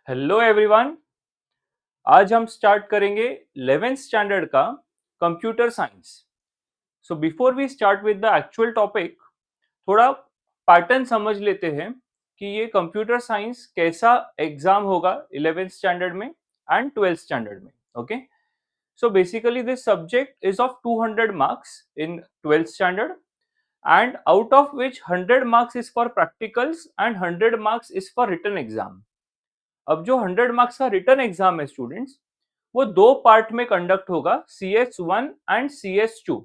Hello everyone. आज हम start करेंगे 11th स्टैंडर्ड का computer science. So before we start with the actual topic, थोड़ा पैटर्न समझ लेते हैं कि ये कंप्यूटर साइंस कैसा एग्जाम होगा 11th स्टैंडर्ड में एंड 12th स्टैंडर्ड में। Okay, so basically this subject is of 200 marks in 12th standard and out of which 100 marks is for practicals and 100 marks is for written exam। अब जो 100 marks का return exam है students, वो दो part में conduct होगा, CS1 and CS2।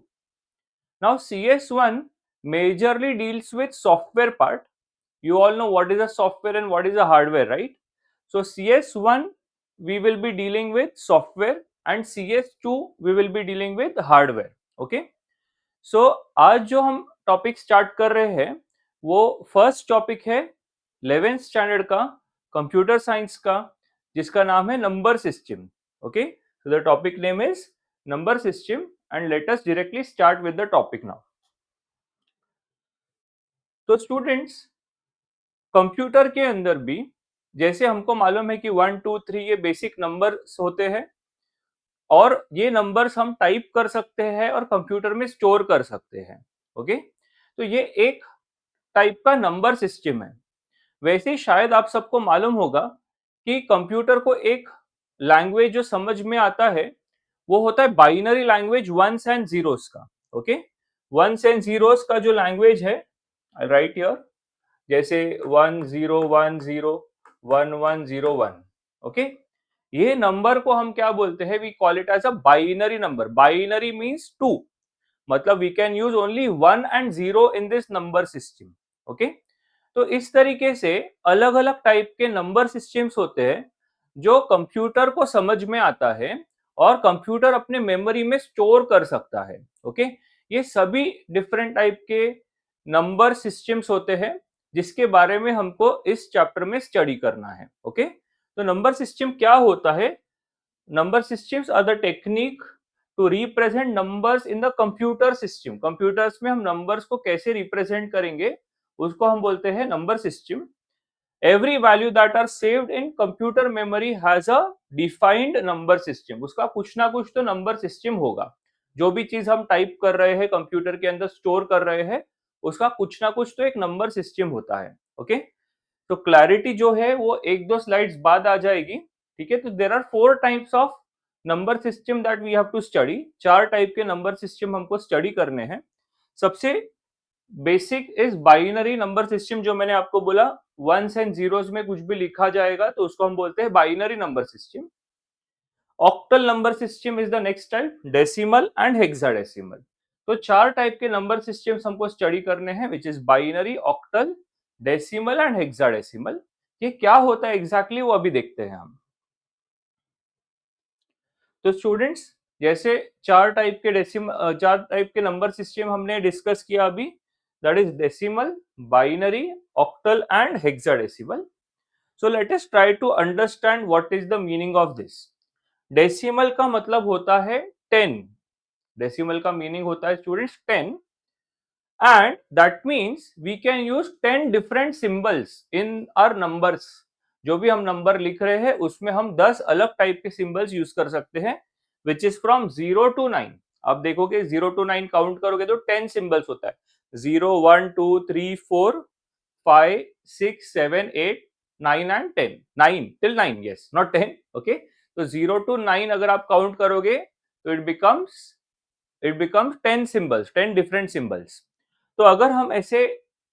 Now CS1 majorly deals with software part. You all know what is a software and what is a hardware, right? So CS1 we will be dealing with software and CS2 we will be dealing with hardware. Okay? So आज जो हम topic start कर रहे हैं वो first topic है 11th standard का computer science का, जिसका नाम है number system. Okay, so the topic name is number system and let us directly start with the topic now. तो स्टूडेंट्स, कंप्यूटर के अंदर भी जैसे हमको मालूम है कि 1 2 3 ये बेसिक नंबर्स होते हैं और ये नंबर्स हम टाइप कर सकते हैं और कंप्यूटर में स्टोर कर सकते हैं। ओके, तो ये एक टाइप का नंबर सिस्टम है। वैसे ही शायद आप सबको मालूम होगा कि कंप्यूटर को एक लैंग्वेज जो समझ में आता है वो होता है binary language, ones and zeros का। ओके, वंस एंड जीरोस का जो लैंग्वेज है, राइट हियर, जैसे 10101101। ओके, ये नंबर को हम क्या बोलते हैं, we call it as a binary number. Binary means two, मतलब we can use only 1 and 0 in this number system. Okay, तो इस तरीके से अलग अलग टाइप के नंबर सिस्टम्स होते हैं जो कंप्यूटर को समझ में आता है और कंप्यूटर अपने मेमोरी में स्टोर कर सकता है। ओके, ये सभी डिफरेंट टाइप के नंबर सिस्टम्स होते हैं जिसके बारे में हमको इस चैप्टर में स्टडी करना है। ओके, तो नंबर सिस्टम क्या होता है? Number systems are the technique to represent numbers in the computer system. Computers में हम नंबर्स को कैसे रिप्रेजेंट करेंगे उसको हम बोलते हैं number system. Every value that are saved in computer memory has a defined number system. उसका कुछ ना कुछ तो नंबर सिस्टम होगा। जो भी चीज हम टाइप कर रहे हैं, कंप्यूटर के अंदर स्टोर कर रहे हैं, उसका कुछ ना कुछ तो एक नंबर सिस्टम होता है। ओके, तो क्लैरिटी जो है वो एक दो स्लाइड्स बाद आ जाएगी। ठीक है, तो there are 4 types of number system that we have to study. 4 type के नंबर सिस्टम हमको स्टडी करने हैं। सबसे basic is binary number system, जो मैंने आपको बोला वंस एंड जीरोस में कुछ भी लिखा जाएगा तो उसको हम बोलते हैं binary number system. Octal number system is the next type, decimal and hexadecimal. तो 4 टाइप के नंबर सिस्टम्स हमको स्टडी करने हैं, which is binary, octal, decimal and hexadecimal. ये क्या होता है एग्जैक्टली वो अभी देखते हैं हम। तो स्टूडेंट्स, जैसे 4 टाइप के नंबर सिस्टम हमने डिस्कस किया अभी, that is decimal, binary, octal and hexadecimal. So let us try to understand what is the meaning of this. Decimal का मतलब होता है 10। डेसिमल का मीनिंग होता है students 10, and that means we can use 10 different symbols in our numbers। जो भी हम नंबर लिख रहे हैं उसमें हम 10 अलग टाइप के सिंबल्स यूज कर सकते हैं, विच इज फ्रॉम 0 to 9। आप देखोगे 0 to 9 काउंट करोगे तो 10 सिंबल्स होता है, 0 1 2 3 4 5 6 7 8 9 and 10। 9 till 9, yes, not 10। Okay, तो 0 to 9 अगर आप काउंट करोगे तो it becomes 10 symbols, 10 different symbols. तो अगर हम ऐसे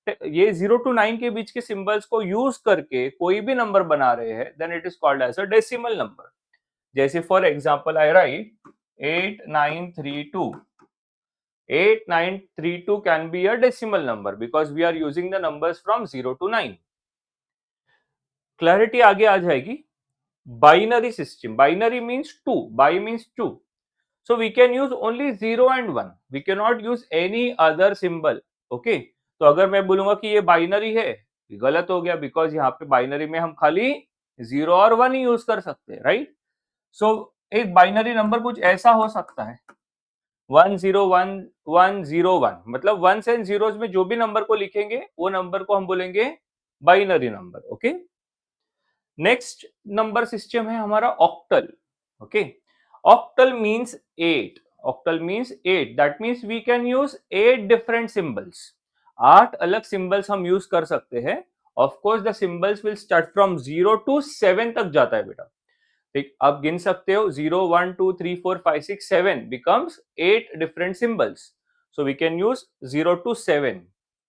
ये 0 to 9 के बीच के सिंबल्स को यूज करके कोई भी नंबर बना रहे हैं, then it is called as a decimal number. जैसे for example I write 8932। 8932 can be a decimal number because we are using the numbers from 0 to 9। Clarity आगे आ जाएगी। Binary system, binary means two, bi means two, so we can use only 0 and 1, we cannot use any other symbol। okay, तो अगर मैं बोलूंगा कि ये binary है, गलत हो गया, बिकॉज यहाँ पे बाइनरी में हम खाली 0 और 1 ही यूज कर सकते हैं, राइट। सो एक बाइनरी नंबर कुछ ऐसा हो सकता है 101101, मतलब वंस एंड जीरोस में जो भी नंबर को लिखेंगे वो नंबर को हम बोलेंगे binary number. Okay, next number system है हमारा octal. Okay, octal means 8. Octal means 8. That means we can use 8 different symbols. 8 अलग सिंबल्स हम यूज कर सकते हैं. Of course the symbols will start from 0 to 7 तक जाता है बेटा. ठीक, आप गिन सकते हो 0 1 2 3 4 5 6 7 becomes 8 different symbols. So we can use 0 to 7.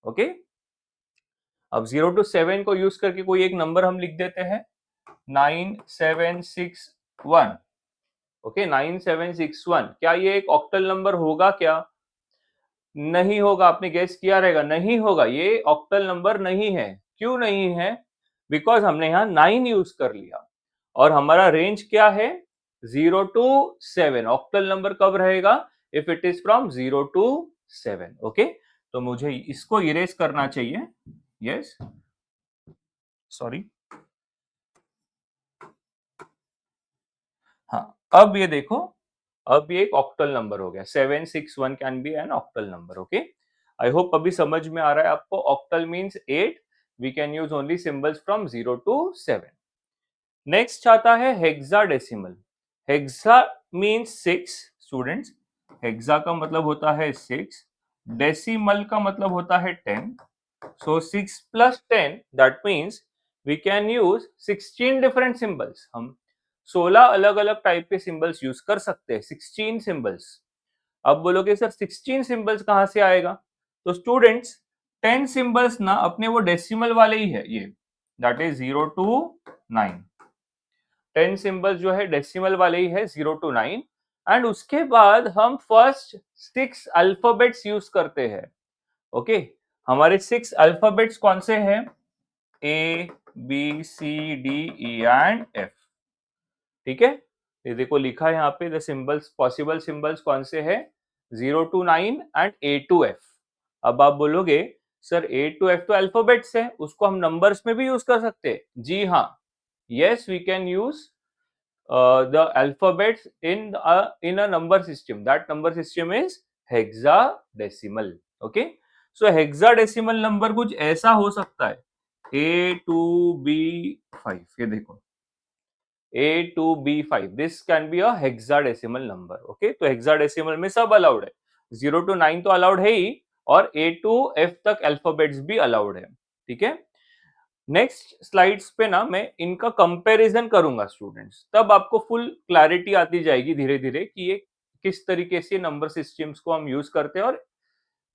Okay, अब 0 to 7 को यूज करके कोई एक नंबर हम लिख देते हैं 9761. ओके, 9761. क्या ये एक ऑक्टल नंबर होगा क्या? नहीं होगा. आपने गेस किया रहेगा, नहीं होगा. ये ऑक्टल नंबर नहीं है. क्यों नहीं है? बिकॉज हमने यहाँ 9 यूज कर लिया और हमारा रेंज क्या है? 0 to 7. ऑक्टल नंबर कब रहेगा? If it is from 0 to 7. Okay, तो मुझे इसको इरेज करना चाहिए. Yes, sorry. हाँ, अब ये देखो, अब ये एक ऑक्टल नंबर हो गया. 761 can be an octal number. Okay, I hope अभी समझ में आ रहा है आपको. Octal means 8. We can use only symbols from 0 to 7. Next आता है hexadecimal. Hexa means 6 students. Hexa का मतलब होता है 6. डेसिमल का मतलब होता है 10. सो 6 plus 10 that means we can use 16 different symbols. हम 16 अलग अलग टाइप के सिंबल्स यूज कर सकते हैं. 16 सिंबल्स. अब बोलोगे सर 16 सिंबल्स कहां से आएगा? तो स्टूडेंट्स 10 सिंबल्स ना अपने वो डेसिमल वाले ही है. ये दैट इज 0 to 9. 10 सिंबल्स जो है डेसिमल वाले ही है 0 to 9. एंड उसके बाद हम फर्स्ट 6 अल्फाबेट्स यूज करते हैं. ओके, हमारे 6 अल्फाबेट्स कौन से हैं? A B C D E and F. ठीक है, ये देखो लिखा है यहाँ पे द सिंबल्स, पॉसिबल सिंबल्स कौन से हैं? 0 to 9 and A to F. अब आप बोलोगे सर ए टू एफ तो अल्फाबेट्स है, उसको हम नंबर्स में भी यूज कर सकते हैं. जी हाँ, yes we can use the alphabets in a number system. That number system is hexadecimal. Okay, so hexadecimal number कुछ ऐसा हो सकता है A2B5. ये देखो A2B5. This can be a hexadecimal number. Okay, तो hexadecimal में सब अलाउड है. 0 to 9 तो अलाउड है ही और A to F तक अल्फाबेट्स भी अलाउड है. ठीक है, नेक्स्ट स्लाइड्स पे ना मैं इनका कंपैरिजन करूंगा स्टूडेंट्स, तब आपको फुल क्लैरिटी आती जाएगी धीरे धीरे कि ये किस तरीके से नंबर सिस्टम्स को हम यूज करते हैं और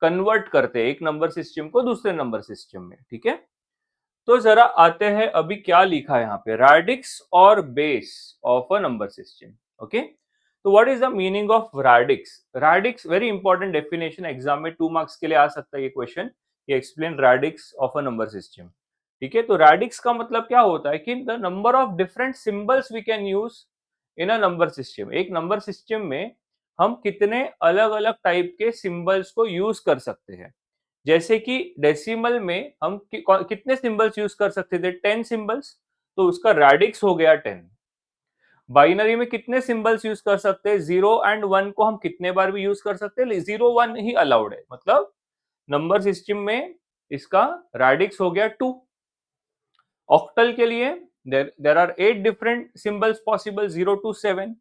कन्वर्ट करते हैं एक नंबर सिस्टम को दूसरे नंबर सिस्टम में. ठीक है, तो जरा आते हैं अभी क्या लिखा है यहाँ पे, रैडिक्स और base of a number system. Okay, तो what is the meaning of radix? Radix very important definition, exam में 2 मार्क्स के लिए आ सकता है ये क्वेश्चन. ये explain radix of a number system. ठीक है, तो रैडिक्स का मतलब क्या होता है कि the number of different symbols we can use in a number system. एक नंबर सिस्टम में हम कितने अलग अलग टाइप के सिंबल्स को यूज कर सकते हैं. जैसे कि डेसिमल में हम कितने सिंबल्स यूज कर सकते थे? 10 सिंबल्स, तो उसका रैडिक्स हो गया 10. बाइनरी में कितने सिंबल्स यूज कर सकते हैं? 0 एंड 1 को हम कितने बार भी यूज कर सकते हैं? 0 1 ही अलाउड है. मतलब नंबर सिस्टम में इसका रैडिक्स हो गया 2. ऑक्टल के लिए there are 8 different symbols possible 0 to 7,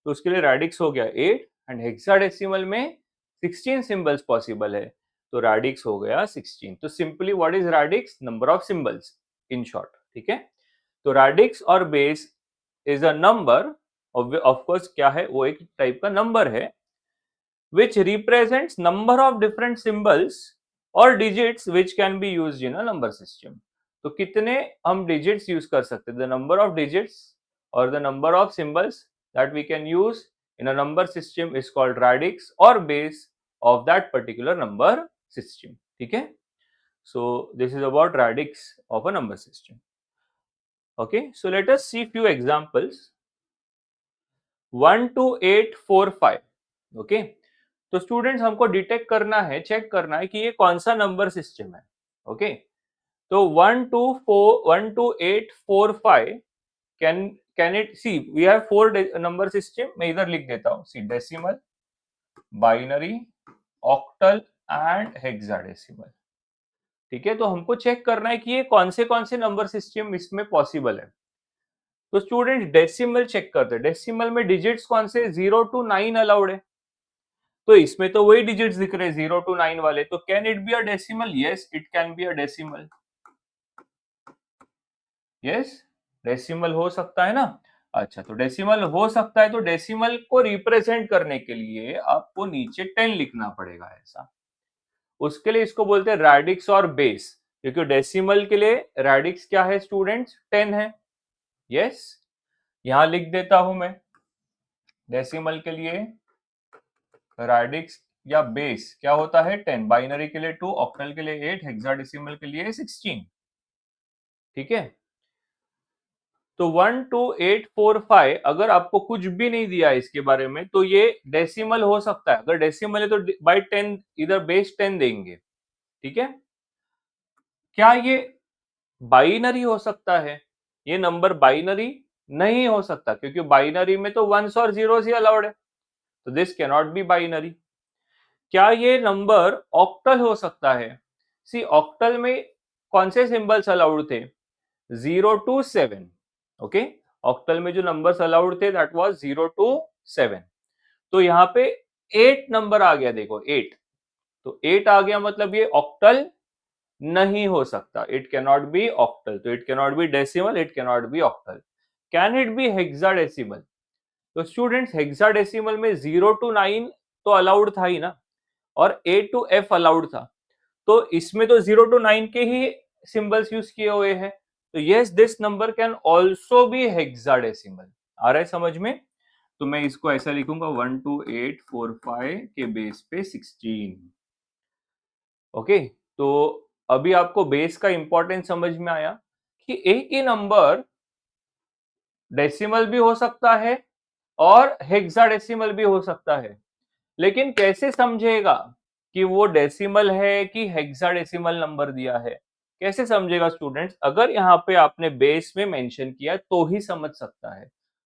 तो उसके लिए रैडिक्स हो गया 8. एंड हेक्साडेसिमल में 16 सिंबल्स पॉसिबल है, तो रैडिक्स हो गया 16. तो simply what is radix? Number of symbols in short. ठीक है, तो रैडिक्स और base is a number, of course क्या है, वो एक टाइप का नंबर है which represents number of different symbols or digits which can be used in a number system. तो कितने हम digits use कर सकते हैं? The number of digits or the number of symbols that we can use in a number system is called radix or base of that particular number system. ठीक है, so this is about radix of a number system. Okay, so let us see few examples. 1 to 8 4 5. Okay, तो students हमको detect करना है, check करना है कि ये कौन सा नंबर सिस्टम है. ओके, तो 1 to 8 4 5 can it see, we have 4 number system. मैं इधर लिख देता हूँ, see decimal, binary, octal and hexadecimal. ठीक है, तो हमको चेक करना है कि ये कौन से नंबर सिस्टम इसमें पॉसिबल है. तो स्टूडेंट डेसिमल चेक करते हैं, डेसिमल में डिजिट्स कौन से 0 to 9 अलाउड है, तो इसमें तो वही डिजिट्स दिख रहे हैं 0 to 9 वाले, तो can it B a decimal? Yes it can be a decimal, yes decimal हो सकता है ना। अच्छा, तो डेसिमल हो सकता है, तो डेसिमल को रिप्रेजेंट करने के लिए आपको नीचे 10 लिखना पड़ेगा ऐसा, उसके लिए इसको बोलते हैं रेडिक्स और बेस, क्योंकि डेसिमल के लिए रेडिक्स क्या है स्टूडेंट्स? 10 है। यस, यहां लिख देता हूं मैं, डेसिमल के लिए रेडिक्स या बेस क्या होता है? 10, बाइनरी के लिए 2, ऑक्टल के लिए 8, हेक्साडेसिमल के लिए 16। ठीक है, तो 1 2 8 4 5 अगर आपको कुछ भी नहीं दिया है इसके बारे में, तो ये डेसिमल हो सकता है। अगर डेसिमल है तो बाई 10 इधर बेस 10 देंगे। ठीक है, क्या ये बाइनरी हो सकता है? ये नंबर बाइनरी नहीं हो सकता, क्योंकि बाइनरी में तो वंस और जीरोस ही अलाउड है, तो this can not B binary. क्या ये नंबर ऑक्टल हो सकता है? सी, ऑक्टल में कौन से सिंबल्स अलाउड थे? 0 to 7। ओके, ऑक्टल में जो नंबर्स अलाउड थे दैट वाज 0 to 7। तो यहाँ पे 8 नंबर आ गया, देखो 8, तो 8 आ गया, मतलब ये ऑक्टल नहीं हो सकता, it can not be octal. तो it can not be decimal, it can not be octal. Can it be hexadecimal? तो स्टूडेंट्स हेक्साडेसिमल में 0 to 9 तो अलाउड था ही ना, और A to F अलाउड था, तो इसमें तो 0 to 9 के ही सिंबल्स यूज किए हुए हैं, तो yes this number can also be hexadecimal. आ रहा है समझ में? तो मैं इसको ऐसा लिखूंगा 1 2 8 4 5 के बेस पे 16। ओके, तो अभी आपको बेस का इंपॉर्टेंस समझ में आया कि एक ही नंबर डेसिमल भी हो सकता है और हेक्साडेसिमल भी हो सकता है, लेकिन कैसे समझेगा कि वो डेसिमल है कि हेक्साडेसिमल नंबर दिया है? कैसे समझेगा स्टूडेंट्स? अगर यहाँ पे आपने बेस में मेंशन किया तो ही समझ सकता है।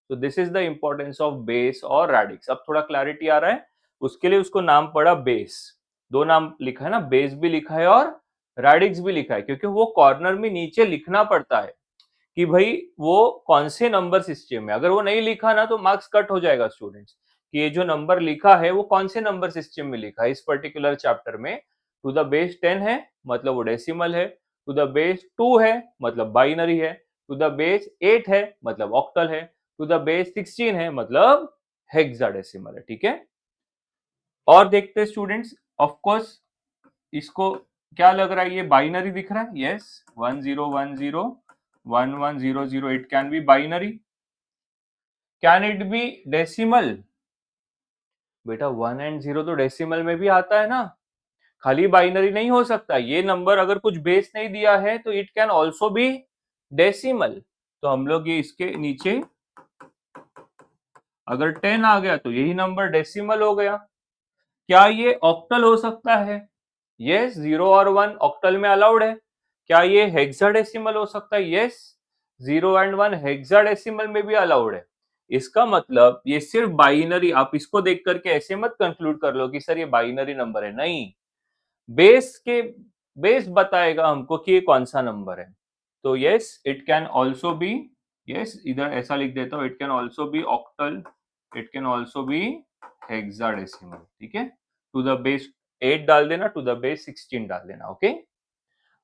तो this is the importance of base और रेडिक्स। अब थोड़ा क्लैरिटी आ रहा है, उसके लिए उसको नाम पड़ा बेस। दो नाम लिखा है ना, बेस भी लिखा है और रेडिक्स भी लिखा है, क्योंकि वो कॉर्नर में नीचे लिखना पड़ता है कि भाई वो कौन से नंबर सिस्टम में। अगर वो नहीं लिखा ना तो मार्क्स कट हो जाएगा स्टूडेंट्स, कि ये जो नंबर लिखा है वो कौन से नंबर सिस्टम में लिखा है इस पर्टिकुलर चैप्टर में। टू द बेस 10 है मतलब वो डेसिमल है, टू द बेस 2 है मतलब बाइनरी है, टू द बेस 8 है मतलब ऑक्टल है, टू द बेस 16 है मतलब हेक्साडेसिमल है। ठीक है, और देखते हैं स्टूडेंट्स, ऑफ कोर्स इसको क्या लग रहा है, ये बाइनरी दिख रहा है? Yes, 1 0 1 0 1 1 0 0, it can be binary. Can it B decimal? बेटा 1 एंड 0 तो डेसिमल में भी आता है ना, खाली बाइनरी नहीं हो सकता। ये नंबर अगर कुछ बेस नहीं दिया है तो it can also B decimal. तो हम लोग ये इसके नीचे अगर 10 आ गया तो यही नंबर डेसिमल हो गया। क्या ये ऑक्टल हो सकता है? यस, 0 और 1 ऑक्टल में अलाउड है। क्या ये हेक्साडेसिमल हो सकता है? यस, 0 एंड 1 हेक्साडेसिमल में भी अलाउड है। इसका मतलब ये सिर्फ बाइनरी, आप इसको देख करके ऐसे मत कंक्लूड कर लो कि सर ये बाइनरी नंबर है, नहीं, बेस बताएगा हमको कि ये कौन सा नंबर है। तो yes it can also B, yes इधर ऐसा लिख देता हूं, it can also B octal, it can also be hexadecimal. ठीक है, टू द बेस 8 डाल देना, टू द बेस 16 डाल देना। ओके,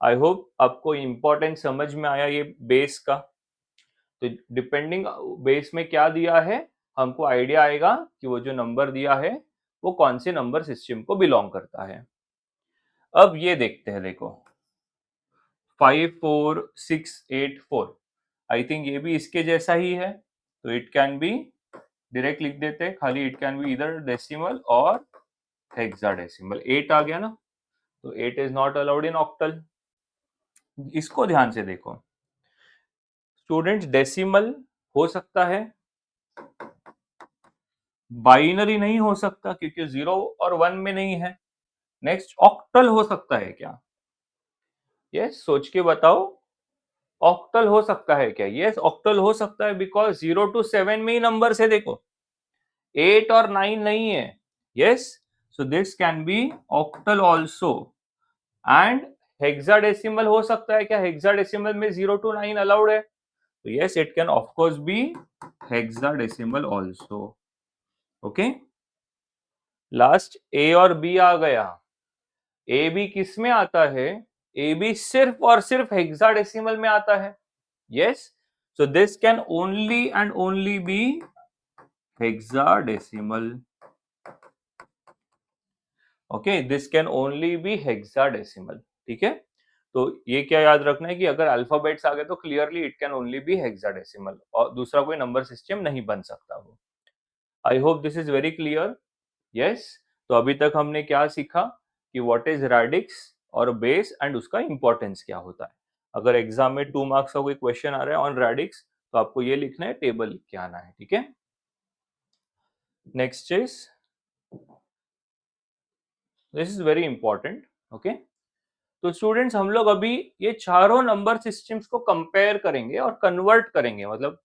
आई होप आपको इंपॉर्टेंट समझ में आया ये बेस का। तो डिपेंडिंग बेस में क्या दिया है, हमको आइडिया आएगा कि वो जो नंबर दिया है वो कौन से नंबर सिस्टम को बिलोंग करता है। अब ये देखते हैं, देखो 5 4 6 8 4, आई थिंक ये भी इसके जैसा ही है, तो इट कैन बी, डायरेक्ट लिख देते हैं खाली, इट कैन बी इधर डेसिमल और हेक्साडेसिमल। 8 आ गया ना, तो 8 is not allowed in octal. इसको ध्यान से देखो स्टूडेंट्स, डेसिमल हो सकता है, बाइनरी नहीं हो सकता क्योंकि 0 और 1 में नहीं है। नेक्स्ट, ऑक्टल हो सकता है क्या? यस, सोच के बताओ, ऑक्टल हो सकता है क्या? यस ऑक्टल हो सकता है, बिकॉज 0 to 7 में ही नंबर है, देखो 8 और 9 नहीं है। Yes, so this can be octal also. And hexadecimal हो सकता है क्या? हेक्साडेसिमल में 0 to 9 अलाउड है, तो yes, it can of course be hexadecimal also. Okay, last A और बी आ गया। ए बी किस में आता है? ए बी सिर्फ और सिर्फ हेक्साडेसिमल में आता है। Yes, so this can only and only be hexadecimal. Okay, this can only be hexadecimal. ठीक है, तो ये क्या याद रखना है कि अगर अल्फाबेट्स आ गए तो clearly it can only be hexadecimal, और दूसरा कोई नंबर सिस्टम नहीं बन सकता वो। I hope this is very clear. Yes, तो अभी तक हमने क्या सीखा कि व्हाट इज रेडिक्स और बेस एंड उसका इंपॉर्टेंस क्या होता है। अगर एग्जाम में 2 मार्क्स का कोई क्वेश्चन आ रहा है ऑन रेडिक्स तो आपको ये लिखना है, टेबल लिख के आना है। ठीक है, next is, this is very important. Okay, तो स्टूडेंट्स हम लोग अभी ये चारों नंबर सिस्टम्स को कंपेयर करेंगे और कन्वर्ट करेंगे, मतलब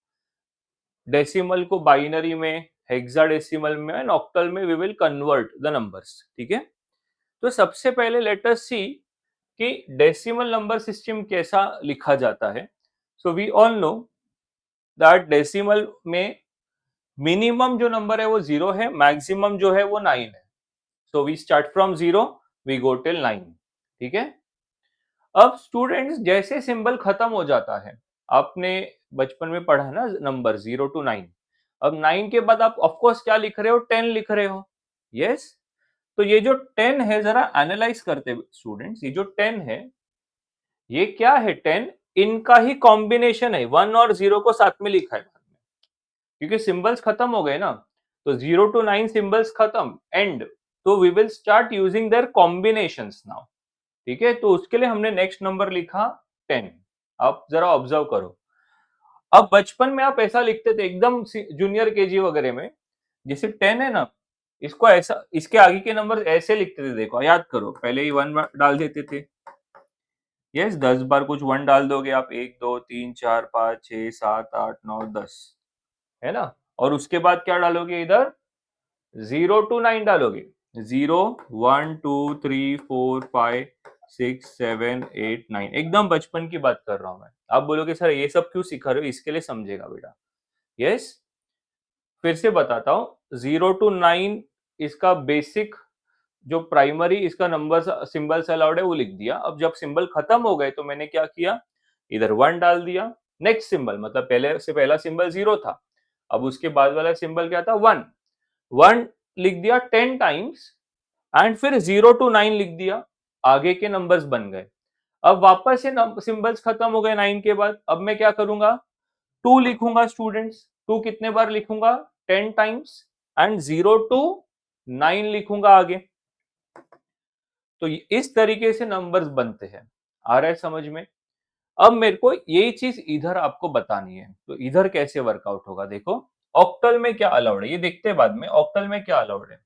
डेसिमल को बाइनरी में, हेक्साडेसिमल में एंड ऑक्टल में we will convert the numbers. ठीक है, तो सबसे पहले लेट अस सी कि डेसिमल नंबर सिस्टम कैसा लिखा जाता है। So we all know that decimal में मिनिमम जो नंबर है वो 0 है, मैक्सिमम जो है वो 9 है। So we start from 0, we go till 9। ठीक है, अब स्टूडेंट्स जैसे सिंबल खत्म हो जाता है, आपने बचपन में पढ़ा है ना नंबर 0 to 9, अब 9 के बाद आप ऑफ कोर्स क्या लिख रहे हो? 10 लिख रहे हो। यस, तो ये जो 10 है जरा एनालाइज करते स्टूडेंट्स, ये जो 10 है ये क्या है? 10 इनका ही कॉम्बिनेशन है, 1 और 0 को साथ में लिखा है क्योंकि सिंबल्स खत्म हो गए ना, तो 0 to 9 सिंबल्स खत्म, एंड, तो we will start using their combinations now. ठीक है, तो उसके लिए हमने नेक्स्ट नंबर लिखा 10। आप जरा ऑब्जर्व करो, अब बचपन में आप ऐसा लिखते थे एकदम जूनियर केजी वगैरह में, जैसे 10 है ना, इसको ऐसा, इसके आगे के नंबर ऐसे लिखते थे। देखो याद करो, पहले ही 1 डाल देते थे। यस, 10 बार कुछ 1 डाल दोगे आप, 1 2 3 4 5 6 7 8 9 10, है ना, और उसके बाद क्या डालोगे इधर? 0 to 9 डालोगे, 0 1 2 3 4 5 6 7 8 9, एकदम बचपन की बात कर रहा हूं मैं। आप बोलोगे सर ये सब क्यों सिखा रहे हो? इसके लिए समझेगा बेटा। यस, फिर से बताता हूं, 0 to 9 इसका बेसिक जो प्राइमरी इसका नंबर सिंबल्स अलाउड है वो लिख दिया। अब जब सिंबल खत्म हो गए तो मैंने क्या किया, इधर 1 डाल दिया। नेक्स्ट सिंबल, मतलब पहले से पहला सिंबल 0 था, अब उसके बाद वाला सिंबल क्या था? 1। 1 लिख दिया 10 टाइम्स, एंड फिर 0 to 9 लिख दिया, आगे के नंबर्स बन गए। अब वापस से सिंबल्स खत्म हो गए 9 के बाद, अब मैं क्या करूंगा? 2 लिखूंगा स्टूडेंट्स। 2 कितने बार लिखूंगा? 10 टाइम्स, एंड 0 to 9 लिखूंगा आगे। तो इस तरीके से नंबर्स बनते हैं। आ रहा है समझ में? अब मेरे को यही चीज इधर आपको बतानी है, तो इधर कैसे वर्कआउट होगा देखो। ऑक्टल में क्या अलाउड है ये देखते हैं बाद में। ऑक्टल में क्या अलाउड है?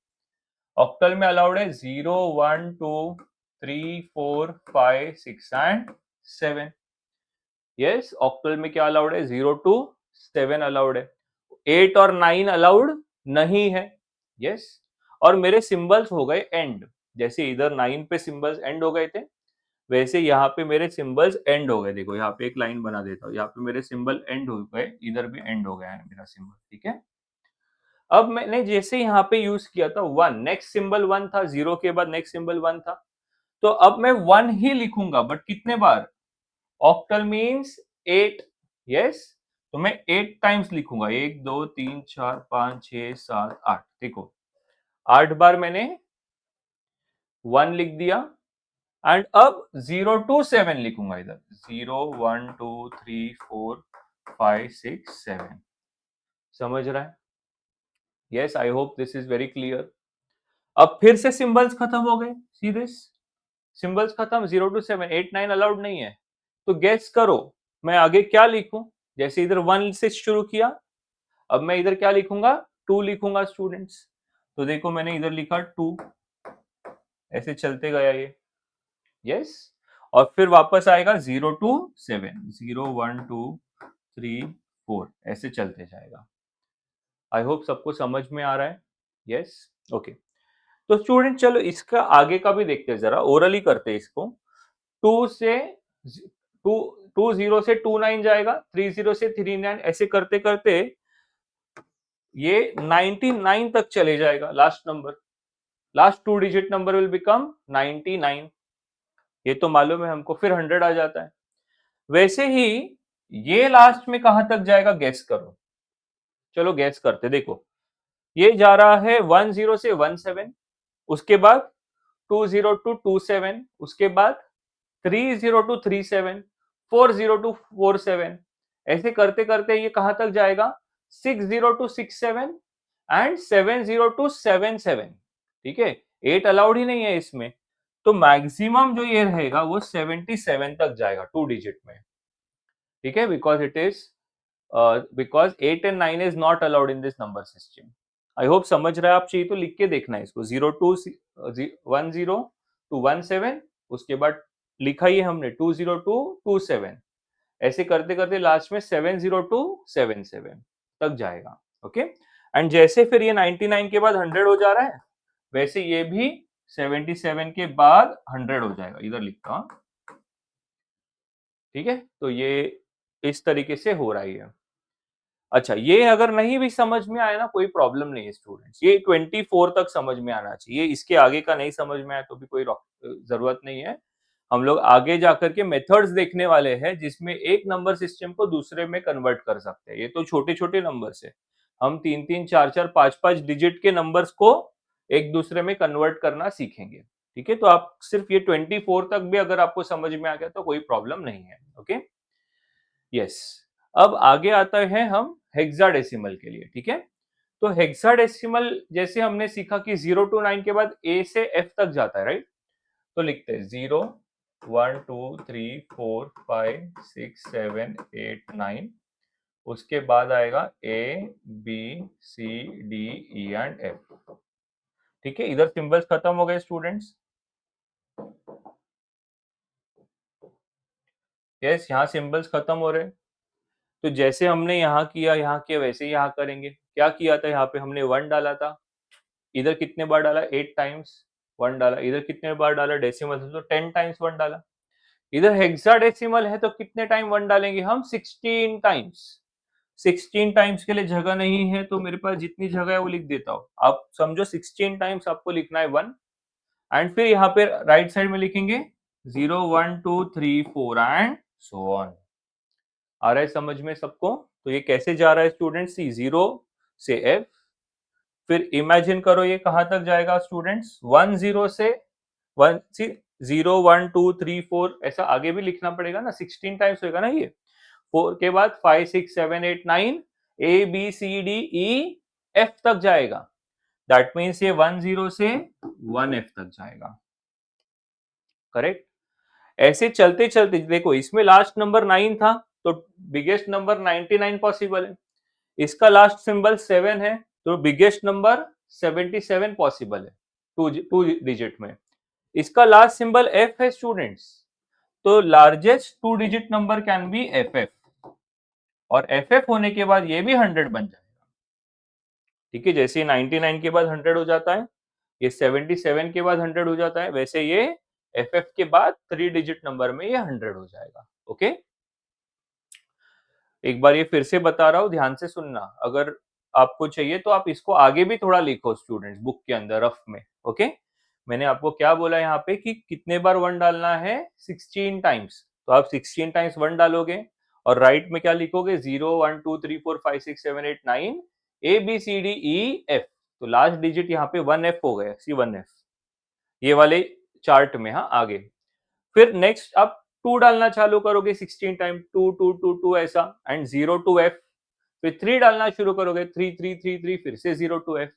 ऑक्टल में अलाउड है 0 1 2 3 4 5 6 एंड 7। यस, ऑक्टल में क्या अलाउड है? 0 to 7 अलाउड है, 8 और 9 अलाउड नहीं है। यस, और मेरे सिंबल्स हो गए एंड, जैसे इधर 9 पे सिंबल्स एंड हो गए थे, वैसे यहाँ पे मेरे सिंबल्स एंड हो गए। देखो यहाँ पे एक लाइन बना देता हूँ, यहाँ पे मेरे सिंबल एंड हो गए, इधर भी एंड हो गया है मेरा सिंबल। ठीक है, अब मैंने जैसे यहाँ पे यूज किया था 1, नेक्स्ट सिंबल 1 था, 0 के बाद नेक्स्ट सिंबल 1 था, तो अब मैं 1 ही लिखूंगा, बट कितने बार? Octal means 8। यस, तो मैं 8 टाइम्स लिखूंगा, 1 2 3 4 5 6 7 8। देखो 8 बार मैंने 1 लिख दिया, एंड अब 0 to 7 लिखूंगा इधर, 0 1 2 3 4 5 6 7। समझ रहा है? Yes, I hope this is very clear. अब फिर से सिंबल्स खत्म हो गए, सी दिस, सिंबल्स खत्म, 0 to 7, 8 9 अलाउड नहीं है, तो गेस करो मैं आगे क्या लिखूं? जैसे इधर 1 से शुरू किया, अब मैं इधर क्या लिखूंगा? 2 लिखूंगा स्टूडेंट्स। तो देखो मैंने इधर लिखा 2, ऐसे चलते गया ये। यस, और फिर वापस आएगा 0 to 7, 0 1 2 3 4, ऐसे चलते जाएगा। आई होप सबको समझ में आ रहा है। यस, ओके, तो स्टूडेंट चलो इसका आगे का भी देखते हैं, जरा ओरली करते हैं इसको। 2 से 2 20 से 29 जाएगा, 30 से 39, ऐसे करते करते ये 99 तक चले जाएगा। Last number, last 2 digit number will become 99, ये तो मालूम है हमको। फिर 100 आ जाता है। वैसे ही ये लास्ट में कहां तक जाएगा, गेस करो। चलो गेस करते, देखो ये जा रहा है 10 से 17, उसके बाद 20 to 27, उसके बाद 30 to 37, 40 to 47, ऐसे करते करते ये कहां तक जाएगा, 60 to 67 एंड 70 to 77। ठीक है, 8 अलाउड ही नहीं है इसमें, तो मैक्सिमम जो ये रहेगा वो 77 तक जाएगा 2 डिजिट में। ठीक है, because it is because 8 and 9 is not allowed in this number system. I hope समझ रहे हैं आप, चाहिए तो लिख के देखना है इसको, 10 to 17, उसके बाद लिखा ही हमने 20 to 27, ऐसे करते करते लास्ट में 70 to 77 तक जाएगा। ओके, एंड जैसे फिर ये 99 के बाद 100 हो जा रहा है, वैसे ये भी 77 के बाद 100 हो जाएगा, इधर लिखता हूं। ठीक है, तो ये इस तरीके से हो रहा है। अच्छा, ये अगर नहीं भी समझ में आया ना, कोई प्रॉब्लम नहीं है स्टूडेंट्स, ये 24 तक समझ में आना चाहिए। इसके आगे का नहीं समझ में आया तो भी कोई जरूरत नहीं है। हम लोग आगे जाकर के मेथड्स देखने वाले हैं जिसमें एक नंबर सिस्टम को दूसरे में कन्वर्ट कर सकते हैं। ये तो छोटे छोटे नंबर्स है, हम 3-3, 4-4, 5-5 डिजिट के नंबर्स को एक दूसरे में कन्वर्ट करना सीखेंगे। ठीक है, तो आप सिर्फ ये 24 तक भी अगर आपको समझ में आ गया तो कोई प्रॉब्लम नहीं है। Okay, yes. अब आगे आता है हम हेक्साडेसिमल के लिए। ठीक है, तो हेक्साडेसिमल जैसे हमने सीखा कि 0 to 9 के बाद ए से एफ तक जाता है, राइट? तो लिखते हैं 0, 1, 2, 3, 4, 5, 6, 7, 8, 9, उसके बाद आएगा A, B, C, D, E and F. ठीक है, इधर सिंबल्स खत्म हो गए स्टूडेंट्स। यस, यहाँ सिंबल्स खत्म हो रहे हैं। तो जैसे हमने यहाँ किया वैसे ही यहाँ करेंगे। क्या किया था, यहाँ पे हमने 1 डाला था, इधर कितने बार डाला, 8 टाइम्स 1 डाला, इधर कितने बार डाला, डेसिमल है तो 10 टाइम्स 1 डाला। इधर हेक्साडेसिमल है तो कितने टाइम 1 डालेंगे हम, 16 टाइम्स। 16 टाइम्स के लिए जगह नहीं है तो मेरे पास जितनी जगह है वो लिख देता हूँ। आप समझो 16 टाइम्स आपको लिखना है 1, एंड फिर यहाँ पे राइट साइड में लिखेंगे 0, 1, 2, 3, 4 एंड सो ऑन। आ रहा है समझ में सबको? तो ये कैसे जा रहा है स्टूडेंट, सी 0 से एफ, फिर इमेजिन करो ये कहां तक जाएगा स्टूडेंट्स, 10 से 1, सी 0, 1, 2, 3, 4, ऐसा आगे भी लिखना पड़ेगा ना, 16 टाइम्स होगा ना ये। 4 के बाद 5, 6, 7, 8, 9, A B C D E F तक जाएगा। दैट मीन्स ये 10 से 1F तक जाएगा। करेक्ट? ऐसे चलते चलते देखो, इसमें लास्ट नंबर 9 था तो बिगेस्ट नंबर 99 पॉसिबल है। इसका लास्ट सिंबल 7 है तो बिगेस्ट नंबर 77 पॉसिबल है, टू डिजिट में। इसका लास्ट सिंबल एफ है स्टूडेंट्स, तो largest 2 digit number can be F F, और एफ एफ होने के बाद ये भी 100 बन जाएगा। ठीक है, जैसे 99 के बाद 100 हो जाता है, ये 77 के बाद 100 हो जाता है, वैसे ये एफ एफ के बाद 3 डिजिट नंबर में ये 100 हो जाएगा। ओके, एक बार ये फिर से बता रहा हूं, ध्यान से सुनना। अगर आपको चाहिए तो आप इसको आगे भी थोड़ा लिखो स्टूडेंट्स, बुक के अंदर रफ में। ओके, मैंने आपको क्या बोला यहाँ पे कि कितने बार 1 डालना है, 16 टाइम्स, तो आप 16 टाइम्स 1 डालोगे और राइट में क्या लिखोगे, 0, 1, 2, 3, 4, 5, 6, 7, 8, 9, A B C D E F, तो लास्ट डिजिट यहाँ पे 1F हो गया, C1F, ये वाले चार्ट में। हाँ, आगे फिर नेक्स्ट आप 2 डालना चालू करोगे 16 टाइम, 2, 2, 2, 2 ऐसा, एंड 0 to F, फिर 3 डालना शुरू करोगे, 3, 3, 3, 3, फिर से 0 to F,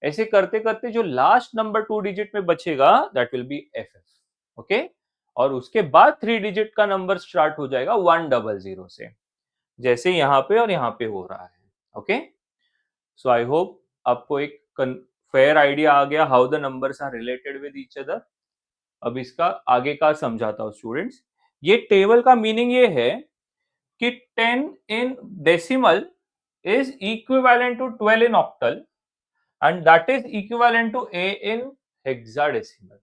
ऐसे करते करते जो लास्ट नंबर 2 डिजिट में बचेगा that will be FF। Okay, और उसके बाद 3 डिजिट का नंबर स्टार्ट हो जाएगा 100 से, जैसे यहाँ पे और यहाँ पे हो रहा है। ओके, सो आई होप आपको एक फेयर आइडिया आ गया how the numbers are related with each other. अब इसका आगे का समझाता हूं स्टूडेंट्स। ये टेबल का मीनिंग ये है कि 10 in decimal is equivalent to 12 in octal and that is equivalent to A in hexadecimal।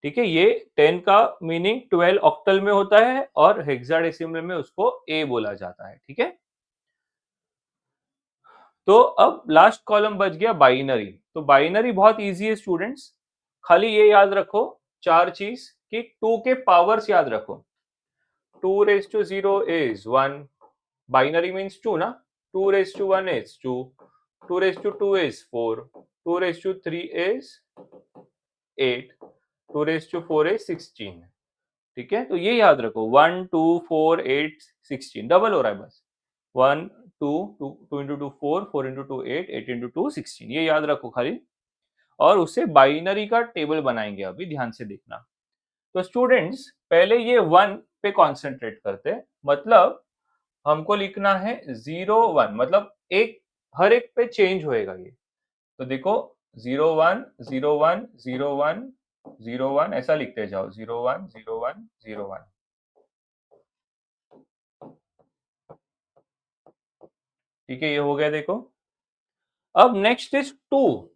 ठीक है, ये 10 का मीनिंग 12 ऑक्टल में होता है और हेक्साडेसिमल में उसको ए बोला जाता है। ठीक है, तो अब लास्ट कॉलम बच गया बाइनरी। तो बाइनरी बहुत इजी है स्टूडेंट्स, खाली ये याद रखो चार चीज कि 2 के पावर्स याद रखो। 2 raised to 0 is 1, binary means 2 ना, 2 raised to 1 is 2, 2 raised to 2 is 4, 2 raised to 3 is 8, 2 raised to 4 is 16। ठीक है, तो ये याद रखो 1 2 4 8 16 डबल हो रहा है बस। 1 2 2 2 इंटू 2 4, 4 इंटू 2 8, 8 इंटू 2 16, ये याद रखो खाली। और उससे बाइनरी का टेबल बनाएंगे, अभी ध्यान से देखना। तो स्टूडेंट्स पहले ये 1 पे कॉन्सेंट्रेट करते हैं, मतलब हमको लिखना है 0 1, मतलब एक हर एक पे चेंज होएगा ये। तो देखो 0 1 0 1 0 1 0 1 ऐसा लिखते जाओ, 0 1 0 1 0 1। ठीक है, ये हो गया देखो। अब नेक्स्ट इज 2,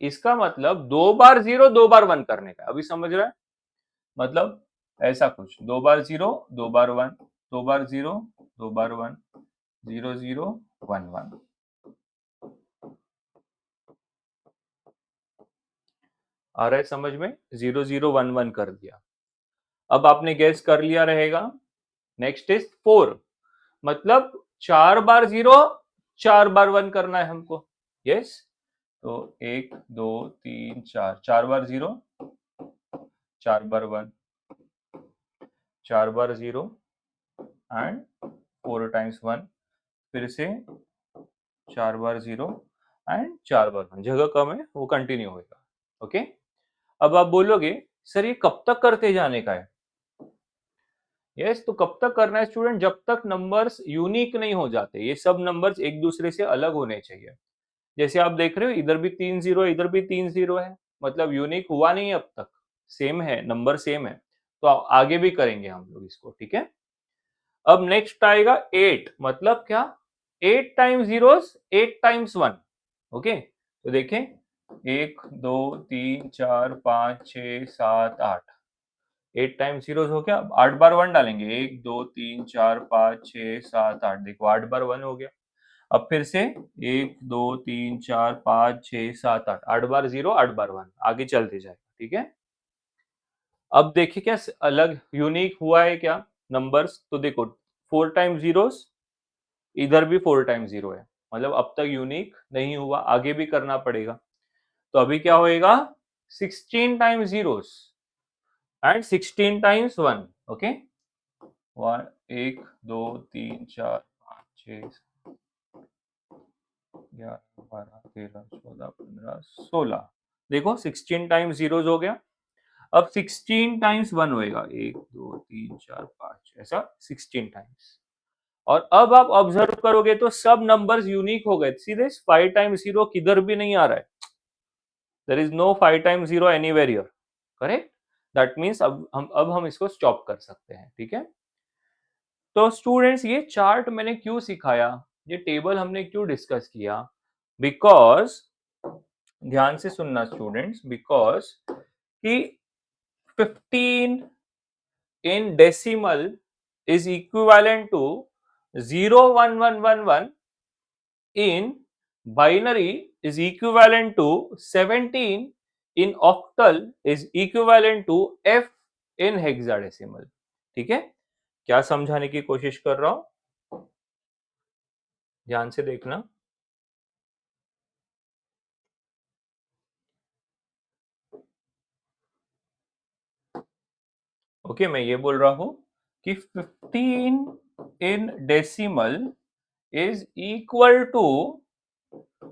इसका मतलब 2 बार 0 2 बार 1 करने का, अभी समझ रहा है? मतलब ऐसा कुछ 2 बार 0 2 बार 1, 2 बार 0 2 बार 1, 0 0 1 1। आ रहा है समझ में? 0 0 1 1 कर दिया। अब आपने गेस कर लिया रहेगा। नेक्स्ट इज 4, मतलब 4 बार 0 4 बार 1 करना है हमको। यस, तो 1 2 3 4, 4 बार 0 4 बार 1, 4 बार 0 एंड 4 टाइम्स 1, फिर से 4 बार 0 एंड 4 बार 1, जगह कम है वो कंटिन्यू होगा। ओके, अब आप बोलोगे सर ये कब तक करते जाने का है? यस, तो कब तक करना है स्टूडेंट? जब तक नंबर्स यूनिक नहीं हो जाते, ये सब नंबर्स एक दूसरे से अलग होने चाहिए। जैसे आप देख रहे हो इधर भी 3 जीरो, इधर भी 3 जीरो है, मतलब यूनिक हुआ नहीं अब तक, सेम है, नंबर सेम है। तो आगे भी करेंगे हम लोग इसको। ठीक है, अब नेक्स्ट आएगा 8, मतलब क्या? 8 टाइम्स जीरोस 8 टाइम्स 1। ओके, तो देखें 1 2 3 4 5 6 7 8, 8 टाइम्स जीरो हो गया। अब 8 बार 1 डालेंगे, 1 2 3 4 5 6 7 8, देखो 8 बार 1 हो गया। अब फिर से 1 2 3 4 5 6 7 8, 8 बार 0 8 बार 1, आगे चलते जाएगा। ठीक है, अब देखिए क्या अलग यूनिक हुआ है क्या नंबर्स? तो देखो 4 टाइम्स जीरोस, इधर भी 4 टाइम्स जीरो है, मतलब अब तक यूनिक नहीं हुआ, आगे भी करना पड़ेगा। तो अभी क्या होएगा? 16 times zeros and 16 times 1। Okay, 1 2 3 4 5 6 11 12 13 14 15 16, देखो 16 टाइम्स जीरोस हो गया। अब 16 टाइम्स 1 होएगा, 1 2 3 4 5, ऐसा 16 टाइम्स। और अब आप ऑब्जर्व करोगे तो सब नंबर्स यूनिक हो गए। सीधे 5 टाइम्स 0 किधर भी नहीं आ रहा है, there is no 5 times 0 anywhere here. Correct, that means अब हम इसको स्टॉप कर सकते हैं। ठीक है, तो स्टूडेंट्स ये चार्ट मैंने क्यों सिखाया, ये टेबल हमने क्यों डिस्कस किया? बिकॉज, ध्यान से सुनना स्टूडेंट्स, बिकॉज कि 15 in decimal is equivalent to 0 1 1 1 1, in binary is equivalent to 17, in octal is equivalent to f in hexadecimal। ठीक है, क्या समझाने की कोशिश कर रहा हूं, ध्यान से देखना। ओके, मैं ये बोल रहा हूं कि 15 in decimal is equal to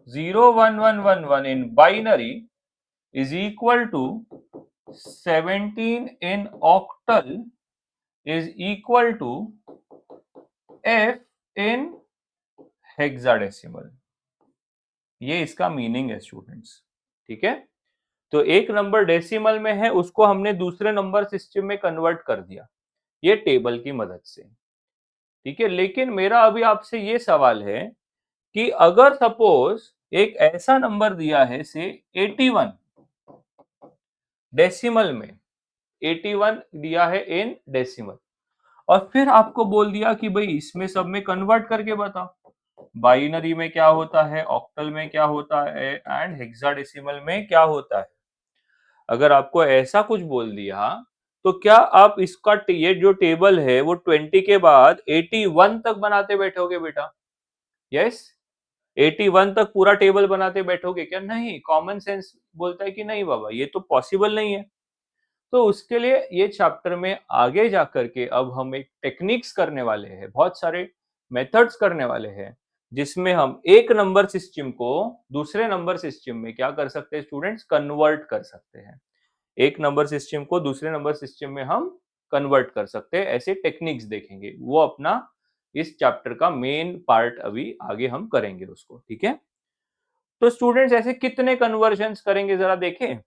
0 1 1 1 1 in binary is equal to 17 in octal is equal to f in hexadecimal। ये इसका मीनिंग है स्टूडेंट्स। ठीक है, तो एक नंबर डेसिमल में है, उसको हमने दूसरे नंबर सिस्टम में कन्वर्ट कर दिया, ये टेबल की मदद से। ठीक है, लेकिन मेरा अभी आपसे ये सवाल है कि अगर सपोज एक ऐसा नंबर दिया है से 81, डेसिमल में 81 दिया है इन डेसिमल, और फिर आपको बोल दिया कि भाई इसमें सब में कन्वर्ट करके बता, बाइनरी में क्या होता है, ऑक्टल में क्या होता है, एंड हेक्साडेसिमल में क्या होता है। अगर आपको ऐसा कुछ बोल दिया तो क्या आप इसका ये जो टेबल है वो 20 के बाद 81 तक बनाते बैठोगे बेटा? यस, 81 तक पूरा टेबल बनाते बैठोगे क्या? नहीं, कॉमन सेंस बोलता है कि नहीं बाबा, ये तो पॉसिबल नहीं है। तो उसके लिए ये चैप्टर में आगे जाकर के अब हम एक टेक्निक्स करने वाले हैं, बहुत सारे मेथड्स करने वाले हैं, जिसमें हम एक नंबर सिस्टम को दूसरे नंबर सिस्टम में क्या कर सकते हैं स्टूडेंट्स, कन्वर्ट कर सकते हैं। एक नंबर सिस्टम को दूसरे नंबर सिस्टम में हम कन्वर्ट कर सकते हैं, ऐसे टेक्निक्स देखेंगे, वो अपना इस चैप्टर का मेन पार्ट अभी आगे हम करेंगे उसको, ठीक है। तो स्टूडेंट्स ऐसे कितने कन्वर्जन्स करेंगे जरा देखें,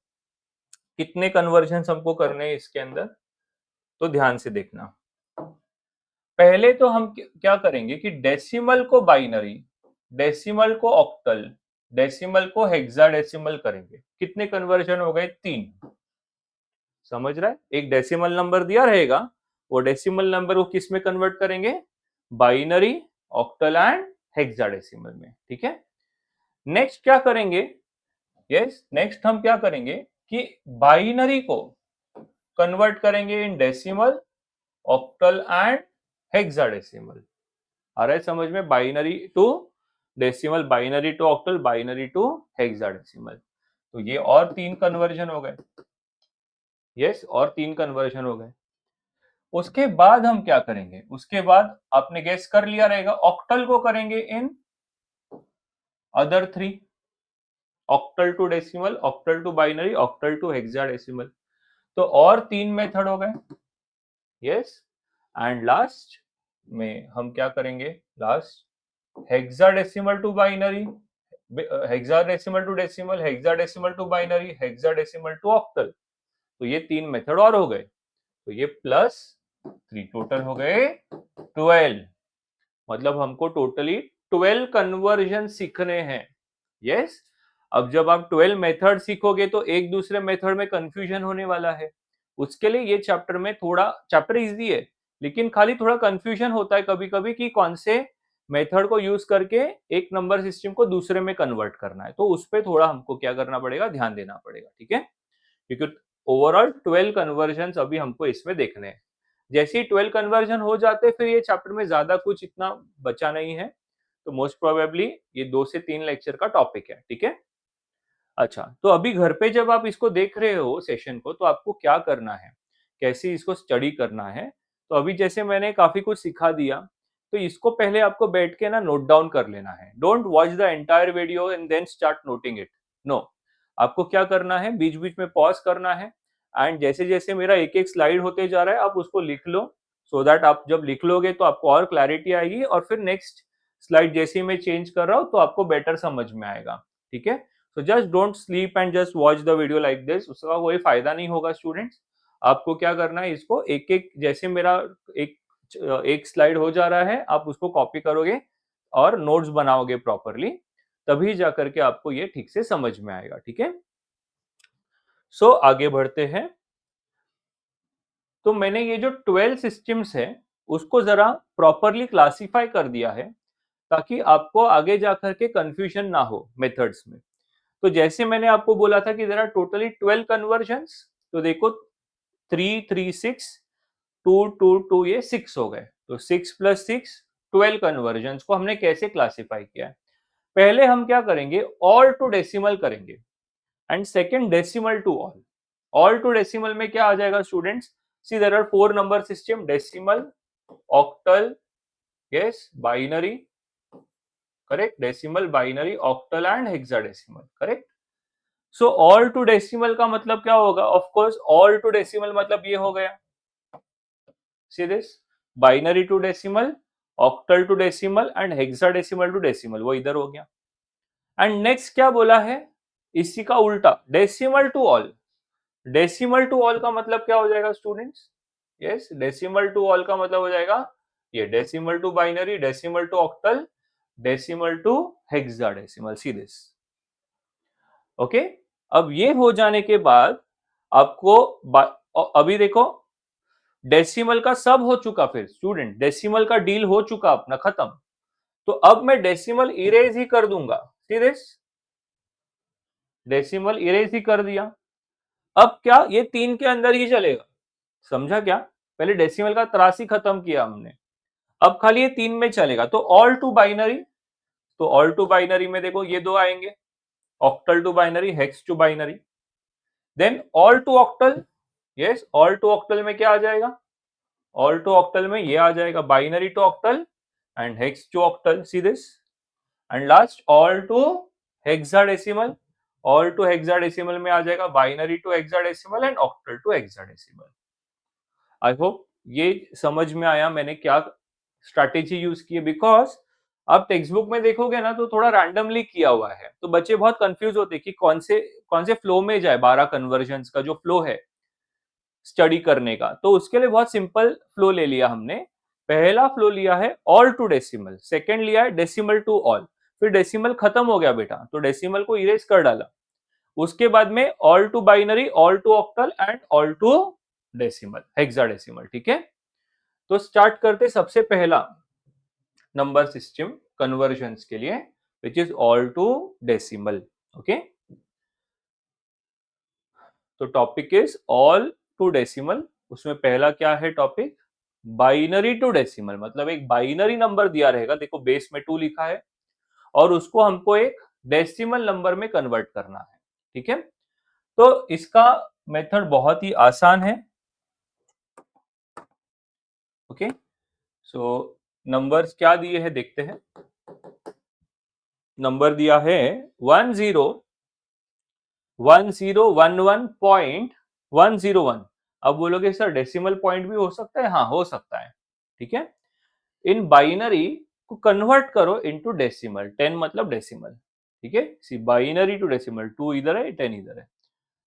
कितने कन्वर्जन्स हमको करने हैं इसके अंदर, तो ध्यान से देखना। पहले तो हम क्या करेंगे कि डेसिमल को बाइनरी, डेसिमल को ऑक्टल, डेसिमल को हेक्साडेसिमल करेंगे। कितने कन्वर्जन हो गए? 3। समझ रहा है? एक डेसिमल नंबर दिया रहेगा, वो डेसिमल नंबर को किस में कन्वर्ट करेंगे? बाइनरी, ऑक्टल एंड हेक्साडेसिमल में, ठीक है। नेक्स्ट क्या करेंगे? यस, नेक्स्ट हम क्या करेंगे कि बाइनरी को कन्वर्ट करेंगे in decimal, octal and hexadecimal. आ रहा है समझ में? Binary to decimal, binary to octal, binary to hexadecimal. तो ये और 3 कन्वर्जन हो गए। यस, और 3 कन्वर्जन हो गए। उसके बाद हम क्या करेंगे? उसके बाद आपने गेस कर लिया रहेगा, ऑक्टल को करेंगे in other 3, octal to decimal, octal to binary, octal to hexadecimal. तो और 3 मेथड हो गए। यस, एंड लास्ट में हम क्या करेंगे? Last hexadecimal to binary, hexadecimal to decimal, hexadecimal to binary, hexadecimal to octal. तो ये 3 मेथड और हो गए, तो ये प्लस 3 टोटल हो गए 12। मतलब हमको टोटली 12 कन्वर्जन सीखने हैं। यस, अब जब आप 12 मेथड सीखोगे तो एक दूसरे मेथड में कंफ्यूजन होने वाला है। उसके लिए ये चैप्टर में थोड़ा, चैप्टर इजी है लेकिन खाली थोड़ा कंफ्यूजन होता है कभी कभी कि कौन से मेथड को यूज करके एक नंबर सिस्टम को दूसरे में कन्वर्ट करना है, तो उस पर थोड़ा हमको क्या करना पड़ेगा, ध्यान देना पड़ेगा, ठीक है। क्योंकि ओवरऑल 12 कन्वर्जन अभी हमको इसमें देखने हैं। जैसे ही 12 कन्वर्जन हो जाते फिर ये चैप्टर में ज्यादा कुछ इतना बचा नहीं है, तो मोस्ट प्रोबेबली ये 2 से 3 लेक्चर का टॉपिक है, ठीक है। अच्छा, तो अभी घर पे जब आप इसको देख रहे हो सेशन को, तो आपको क्या करना है, कैसे इसको स्टडी करना है। तो अभी जैसे मैंने काफी कुछ सिखा दिया, तो इसको पहले आपको बैठ के ना नोट डाउन कर लेना है। Don't watch the entire video and then start noting it. No, आपको क्या करना है, बीच बीच में पॉज करना है, एंड जैसे जैसे मेरा एक एक स्लाइड होते जा रहा है आप उसको लिख लो, सो दैट आप जब लिख लोगे तो आपको और क्लैरिटी आएगी, और फिर नेक्स्ट स्लाइड जैसे ही मैं चेंज कर रहा हूँ तो आपको बेटर समझ में आएगा, ठीक है। तो just don't sleep and just watch the video like this, उसका कोई फायदा नहीं होगा स्टूडेंट्स। आपको क्या करना है, इसको एक एक, जैसे मेरा एक एक स्लाइड हो जा रहा है आप उसको कॉपी करोगे और नोट्स बनाओगे प्रॉपरली, तभी जाकर के आपको ये ठीक से समझ में आएगा, ठीक है। सो आगे बढ़ते हैं। तो मैंने ये जो 12 सिस्टम्स है उसको जरा प्रॉपरली क्लासिफाई कर दिया है, ताकि आपको आगे जाकर के कंफ्यूजन ना हो मेथड्स में। तो जैसे मैंने आपको बोला था कि देयर आर टोटली 12 कन्वर्जन्स, तो देखो 3 3 6 2 2 2, ये 6 हो गए। तो 6 प्लस 6 12 कन्वर्जन्स को हमने कैसे क्लासिफाई किया है? पहले हम क्या करेंगे, ऑल टू डेसिमल करेंगे, and second decimal to all. All to decimal में क्या आ जाएगा students? See there are 4 number system, decimal, octal, yes, binary, correct, decimal, binary, octal and hexadecimal, correct. So all to decimal का मतलब क्या होगा? Of course all to decimal मतलब ये हो गया, see this, binary to decimal, octal to decimal and hexadecimal to decimal, वो इधर हो गया। एंड नेक्स्ट क्या बोला है, इसी का उल्टा, decimal to all. Decimal to all का मतलब क्या हो जाएगा students? Yes, decimal to all का मतलब हो जाएगा ये, decimal to binary, decimal to octal, decimal to hexadecimal, see this, okay. अब ये हो जाने के बाद आपको अभी देखो डेसिमल का सब हो चुका, फिर स्टूडेंट डेसिमल का डील हो चुका अपना, खत्म। तो अब मैं डेसिमल इरेज ही कर दूंगा, सी दिस, डेसिमल इरेज ही कर दिया। अब क्या ये 3 के अंदर ही चलेगा, समझा क्या? पहले डेसिमल का त्रासी खत्म किया हमने, अब खाली ये 3 में चलेगा। तो ऑल टू बाइनरी, तो ऑल टू बाइनरी में देखो ये 2 आएंगे, octal to binary, hex to binary. Then all to octal, yes all to octal में क्या आ जाएगा? ऑल टू ऑक्टल में ये आ जाएगा binary to octal and hex to octal, see this. And last all to hexadecimal, all to hexadecimal में आ जाएगा binary to hexadecimal and octal to hexadecimal. I hope ये समझ में आया मैंने क्या स्ट्रैटेजी यूज की है, बिकॉज आप टेक्स्ट बुक में देखोगे ना तो थोड़ा रैंडमली किया हुआ है, तो बच्चे बहुत कंफ्यूज होते हैं कि कौन से फ्लो में जाए, 12 कन्वर्जन्स का जो फ्लो है स्टडी करने का। तो उसके लिए बहुत सिंपल फ्लो ले लिया हमने। पहला फ्लो लिया है ऑल टू डेसिमल, सेकंड लिया है डेसिमल टू ऑल, फिर डेसिमल खत्म हो गया बेटा तो डेसिमल को इरेज कर डाला। उसके बाद में all to binary, all to octal and all to decimal, hexadecimal, ठीक है। तो स्टार्ट करते सबसे पहला नंबर सिस्टम कन्वर्जन्स के लिए, which is all to decimal, okay. तो topic is all to decimal. उसमें पहला क्या है टॉपिक? बाइनरी टू डेसिमल, मतलब एक बाइनरी नंबर दिया रहेगा, देखो बेस में 2 लिखा है और उसको हमको एक डेसिमल नंबर में कन्वर्ट करना है, ठीक है। तो इसका मेथड बहुत ही आसान है, ओके। सो नंबर्स क्या दिए हैं देखते हैं। नंबर दिया है 1011.101। अब बोलोगे सर डेसिमल पॉइंट भी हो सकता है? हाँ हो सकता है, ठीक है। इन बाइनरी को कन्वर्ट करो इनटू डेसिमल, 10 मतलब डेसिमल, ठीक है। सी बाइनरी टू डेसिमल, 2 इधर है 10 इधर है।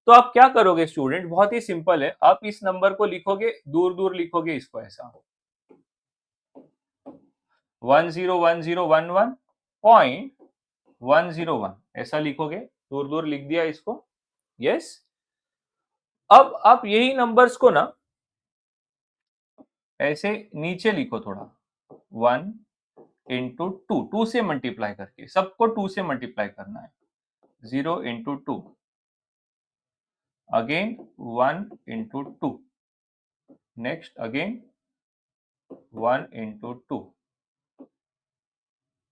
तो आप क्या करोगे स्टूडेंट, बहुत ही सिंपल है, आप इस नंबर को लिखोगे, दूर दूर लिखोगे इसको ऐसा 101011.101 ऐसा लिखोगे, दूर दूर लिख दिया इसको, यस। अब आप यही नंबर्स को ना ऐसे नीचे लिखो थोड़ा, 1 इंटू 2 से मल्टीप्लाई करके, सबको 2 से मल्टीप्लाई करना है। 0 into 2, again 1 into 2, next again 1 into 2,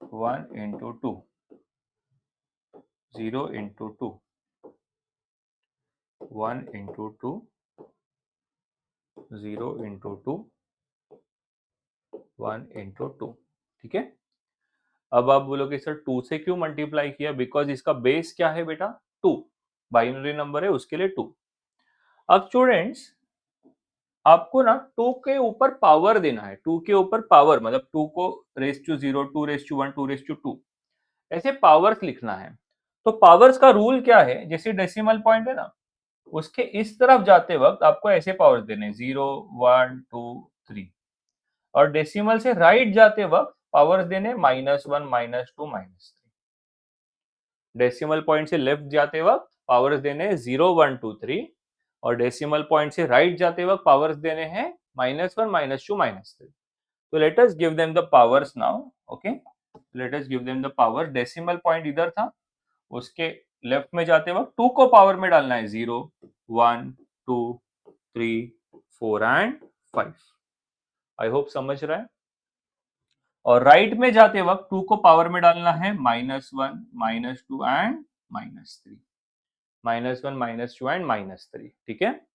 1 into 2, 0 into 2, 1 into 2, 0 into 2, 1 into 2, ठीक है। अब आप बोलोगे सर 2 से क्यों मल्टीप्लाई किया? बिकॉज इसका बेस क्या है बेटा? 2, बाइनरी नंबर है उसके लिए 2। अब स्टूडेंट्स आपको ना 2 के ऊपर पावर देना है, 2 के ऊपर पावर मतलब 2 को raise to 0, 2 raise to 1, 2 raise to 2, ऐसे पावर्स लिखना है। तो पावर्स का रूल क्या है, जैसे डेसिमल पॉइंट है ना, उसके इस तरफ जाते वक्त आपको ऐसे पावर्स देने 0, 1, 2, 3, और डेसिमल से राइट जाते वक्त पावर्स देने -1, -2, -3। डेसिमल पॉइंट से लेफ्ट जाते वक्त पावर्स देने 0, 1, 2, 3, और डेसिमल पॉइंट से राइट जाते वक्त पावर्स देने हैं -1, -2, -3। तो let us give them the powers now, okay. Let us give them the power. Decimal point इधर था, उसके लेफ्ट में जाते वक्त 2 को पावर में डालना है, 0, 1, 2, 3, 4 एंड 5। आई होप समझ रहा है। और राइट में जाते वक्त 2 को पावर में डालना है -1, -2 एंड -3, -1, -2 एंड -3, ठीक है।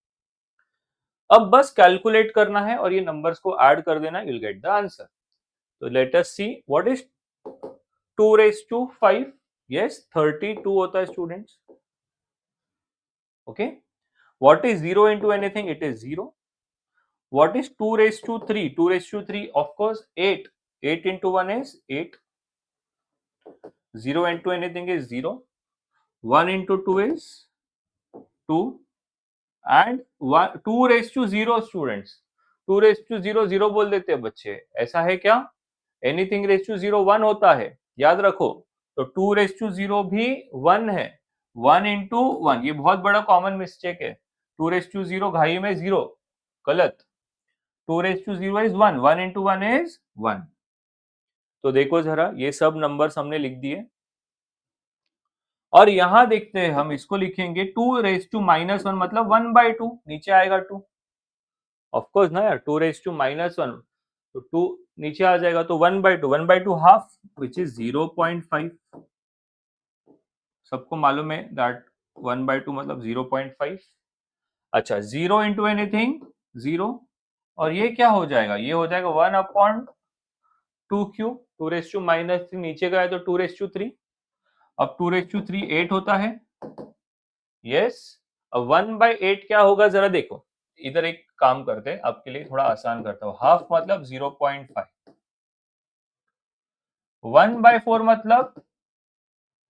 अब बस कैलकुलेट करना है और ये नंबर्स को ऐड कर देना, you will get the answer. तो let us see what is 2 raise to 5, yes 32 होता है students, okay. What is 0 into anything? It is 0। What is 2 raise to 3? 2 raise to 3 of course 8, 8 into 1 is 8, 0 into anything is 0, 1 into 2 is 2, and 2 raised to 0 students, 2 raised to 0 0 बोल देते हैं बच्चे, ऐसा है क्या? Anything raised to 0 1 होता है, याद रखो। तो 2 raised to 0 भी 1 है, 1 into 1, ये बहुत बड़ा कॉमन मिस्टेक है। 2⁻0 घाई में 0, गलत। 2⁻0 इज 1, 1 into 1 is 1। तो देखो जरा, ये सब नंबर्स हमने लिख दिए और यहां देखते हैं, हम इसको लिखेंगे 2⁻⁻1 मतलब 1/2, नीचे आएगा 2, ऑफकोर्स ना यार, 2⁻⁻1 तो 2 नीचे आ जाएगा, तो 1/2 हाफ विच इज 0.5। सबको मालूम है दैट 1/2 मतलब 0.5। अच्छा, 0 इंटू एनीथिंग 0, और ये क्या हो जाएगा, ये हो जाएगा 1/2 क्यूब। 2⁻³ नीचे गया तो 2⁻3, अब 2⁻3 8 होता है, यस। अब 1/8 क्या होगा जरा देखो, इधर एक काम करते हैं, आपके लिए थोड़ा आसान करता हूं। हाफ मतलब 0.5, 1/4 मतलब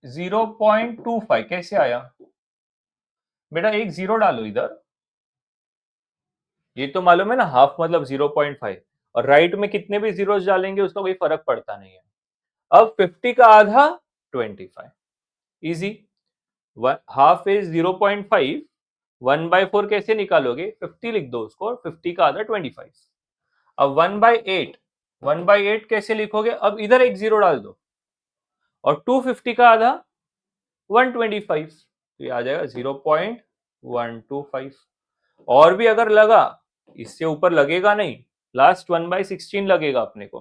0.25। कैसे आया बेटा, एक जीरो डालो इधर, ये तो मालूम है ना, हाफ मतलब 0.5, और राइट में कितने भी जीरोस डालेंगे उसका कोई फर्क पड़ता नहीं है। अब 50 का आधा 25, इजी। हाफ इज 0.5, 1/4 कैसे निकालोगे, 50 लिख दो उसको, और 50 का आधा 25। अब 1/8 कैसे लिखोगे, अब इधर एक जीरो डाल दो, और 250 का आधा 125, तो ये आ जाएगा 0.125। और भी अगर लगा, इससे ऊपर लगेगा नहीं, लास्ट 1/16 लगेगा अपने को,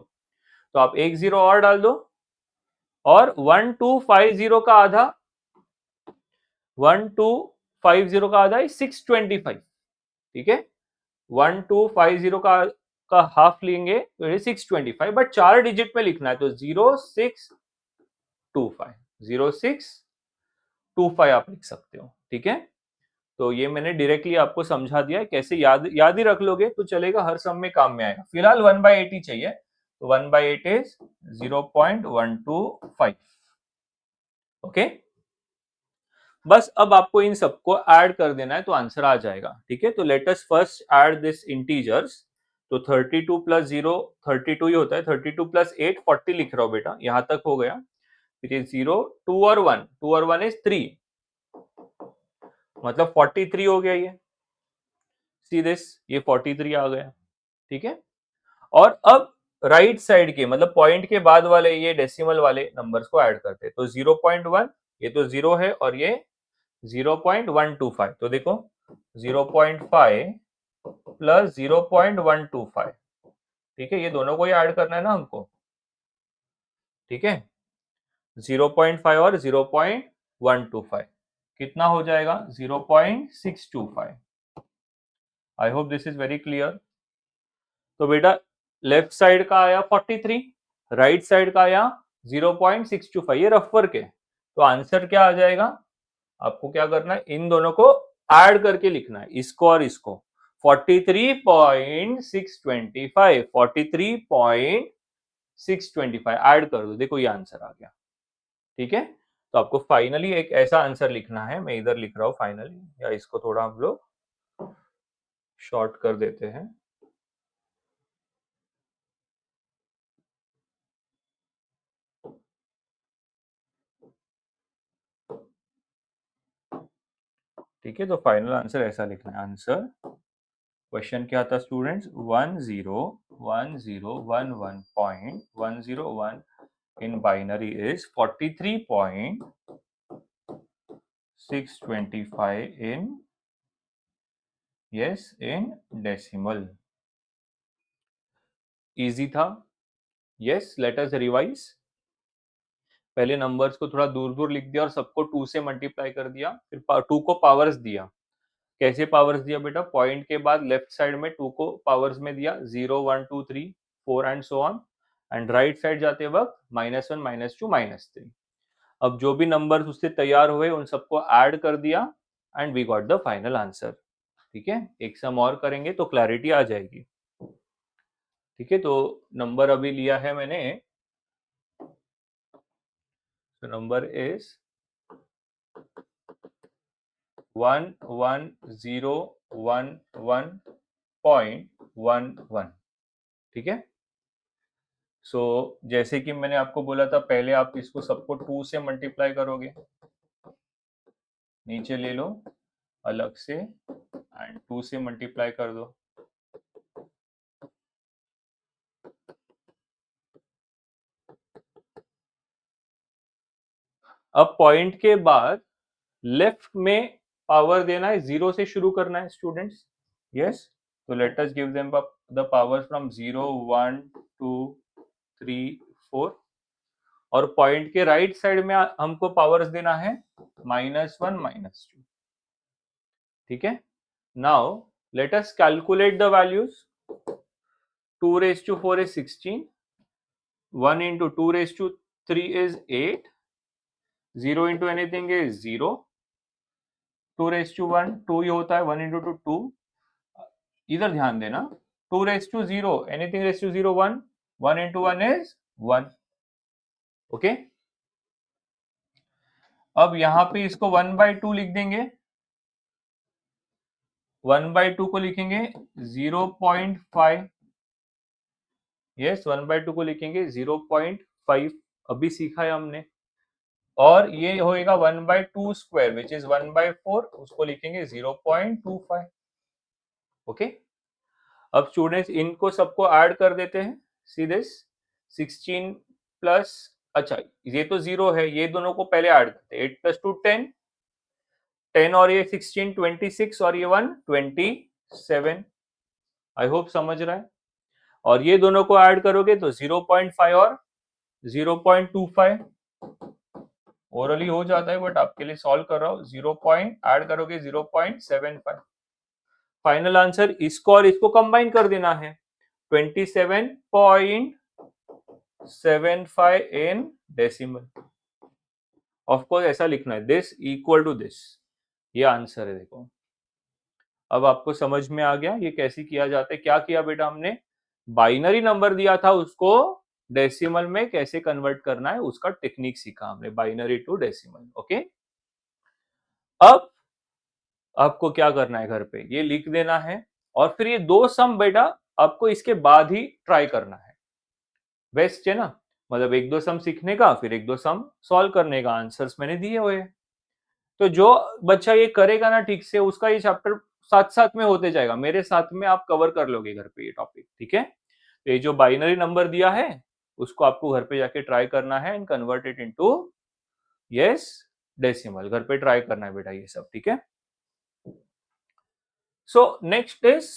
तो आप एक जीरो और डाल दो, और 1250 का आधा 1250 का आधा 625, ठीक है। 1250 का हाफ लेंगे तो ये 625, बट 4 डिजिट में लिखना है, तो 0625, 0625 आप लिख सकते हो, ठीक है। तो ये मैंने डायरेक्टली आपको समझा दिया है, कैसे याद ही रख लोगे तो चलेगा, हर सम में काम में आएगा। फिलहाल 1/8 ही चाहिए, तो 1/8 इज 0.125, ओके। बस अब आपको इन सबको ऐड कर देना है तो आंसर आ जाएगा, ठीक है। तो let us first aid this integers. तो 32 प्लस 0 32 ही होता है, 32 प्लस 8 40 लिख रहा हूं बेटा, यहां तक हो गया। फिर ये 0 2 और 1, 2 और 1 इज 3, मतलब 43 हो गया ये। सी दिस, ये 43 आ गया, ठीक है। और अब राइट साइड के मतलब पॉइंट के बाद वाले ये डेसिमल वाले नंबर्स को ऐड करते हैं, तो 0.1 ये तो 0 है, और ये 0.125, तो देखो 0.5 प्लस 0.125, ठीक है, ये दोनों को ही ऐड करना है ना हमको, ठीक है। 0.5 और 0.125 कितना हो जाएगा, 0.625। आई hope this is very clear. तो बेटा लेफ्ट साइड का आया 43, राइट साइड का आया 0.625, ये रफ वर्क है। तो आंसर क्या आ जाएगा, आपको क्या करना है, इन दोनों को ऐड करके लिखना है, इसको और इसको। 43.625, 43.625 ऐड कर दो, देखो ये आंसर आ गया, ठीक है। तो आपको फाइनली एक ऐसा आंसर लिखना है, मैं इधर लिख रहा हूं फाइनली, या इसको थोड़ा हम लोग शॉर्ट कर देते हैं। ठीक है, तो फाइनल आंसर ऐसा लिखना है। आंसर क्वेश्चन क्या था students, 101011.101 in binary is 43.625 in, yes, in decimal। Easy था, यस। Let us revise. पहले नंबर्स को थोड़ा दूर दूर लिख दिया और सबको 2 से मल्टीप्लाई कर दिया, फिर 2 को पावर्स दिया। कैसे पावर्स दिया बेटा, पॉइंट के बाद लेफ्ट साइड में 2 को पावर्स में दिया, 0 1 2 3 4 and so on, and right side जाते वक्त -1 -2 -3। अब जो भी नंबर्स उससे तैयार हुए उन सबको ऐड कर दिया, and we got the final answer, ठीक है। एक सम और करेंगे तो क्लैरिटी आ जाएगी, ठीक है। तो नंबर अभी लिया है मैंने, तो नंबर इज 11011.11, ठीक है। सो जैसे कि मैंने आपको बोला था, पहले आप इसको सबको 2 से मल्टीप्लाई करोगे, नीचे ले लो अलग से, एंड 2 से मल्टीप्लाई कर दो। अब पॉइंट के बाद लेफ्ट में पावर देना है, 0 से शुरू करना है स्टूडेंट्स। यस, तो let us give them the power from 0, 1, 2, 3, 4। और पॉइंट के राइट साइड में हमको पावर्स देना है -1, -2। ठीक है, now let us calculate the values. 2 raised to 4 is 16, 1 into 2 raised to 3 is 8, 0 into anything is 0, 2 raised to 1 2 ही होता है, 1 into 2 2। इधर ध्यान देना, 2 raised to 0 anything raised to 0 1, 1 into 1 is 1। Okay, अब यहाँ पे इसको 1/2 लिख देंगे। 1/2 को लिखेंगे 0.5। यस, 1/2 को लिखेंगे 0.5, अभी सीखा है हमने। और ये होएगा 1/2 स्क्वायर विच इज 1/4, उसको लिखेंगे 0.25। ओके, अब स्टूडेंट्स इनको सबको ऐड कर देते हैं। सी दिस 16 प्लस, अच्छा ये तो 0 है, ये दोनों को पहले ऐड करते हैं। 8 + 2 10, 10 और ये 16 26 और ये 1 27। आई होप समझ रहा है। और ये दोनों को ऐड करोगे तो 0.5 और 0.25 ओरली हो जाता है, बट आपके लिए सॉल्व कर रहा हूं। 0 पॉइंट ऐड करोगे 0.75। फाइनल आंसर इसको और इसको कंबाइन कर देना है, 27.75 इन डेसिमल। ऑफ कोर्स ऐसा लिखना है, दिस इक्वल टू दिस, ये आंसर है। देखो अब आपको समझ में आ गया ये कैसे किया जाता है। क्या किया बेटा हमने, बाइनरी नंबर दिया था उसको डेसिमल में कैसे कन्वर्ट करना है, उसका टेक्निक सीखा हमने, बाइनरी टू डेसिमल। ओके, अब आपको क्या करना है, घर पे ये लिख देना है। और फिर ये दो सम बेटा आपको इसके बाद ही ट्राई करना है, बेस्ट है ना। मतलब एक दो सम सीखने का, फिर एक दो सम सॉल्व करने का, आंसर्स मैंने दिए हुए हैं। तो जो बच्चा ये करेगा ना ठीक से, उसका ये चैप्टर साथ साथ में होते जाएगा, मेरे साथ में आप कवर कर लोगे घर पे ये टॉपिक। ठीक है, तो ये जो बाइनरी नंबर दिया है उसको आपको घर पे जाके ट्राई करना है and convert it into yes decimal. घर पे ट्राई करना है बेटा ये सब। ठीक है, so next is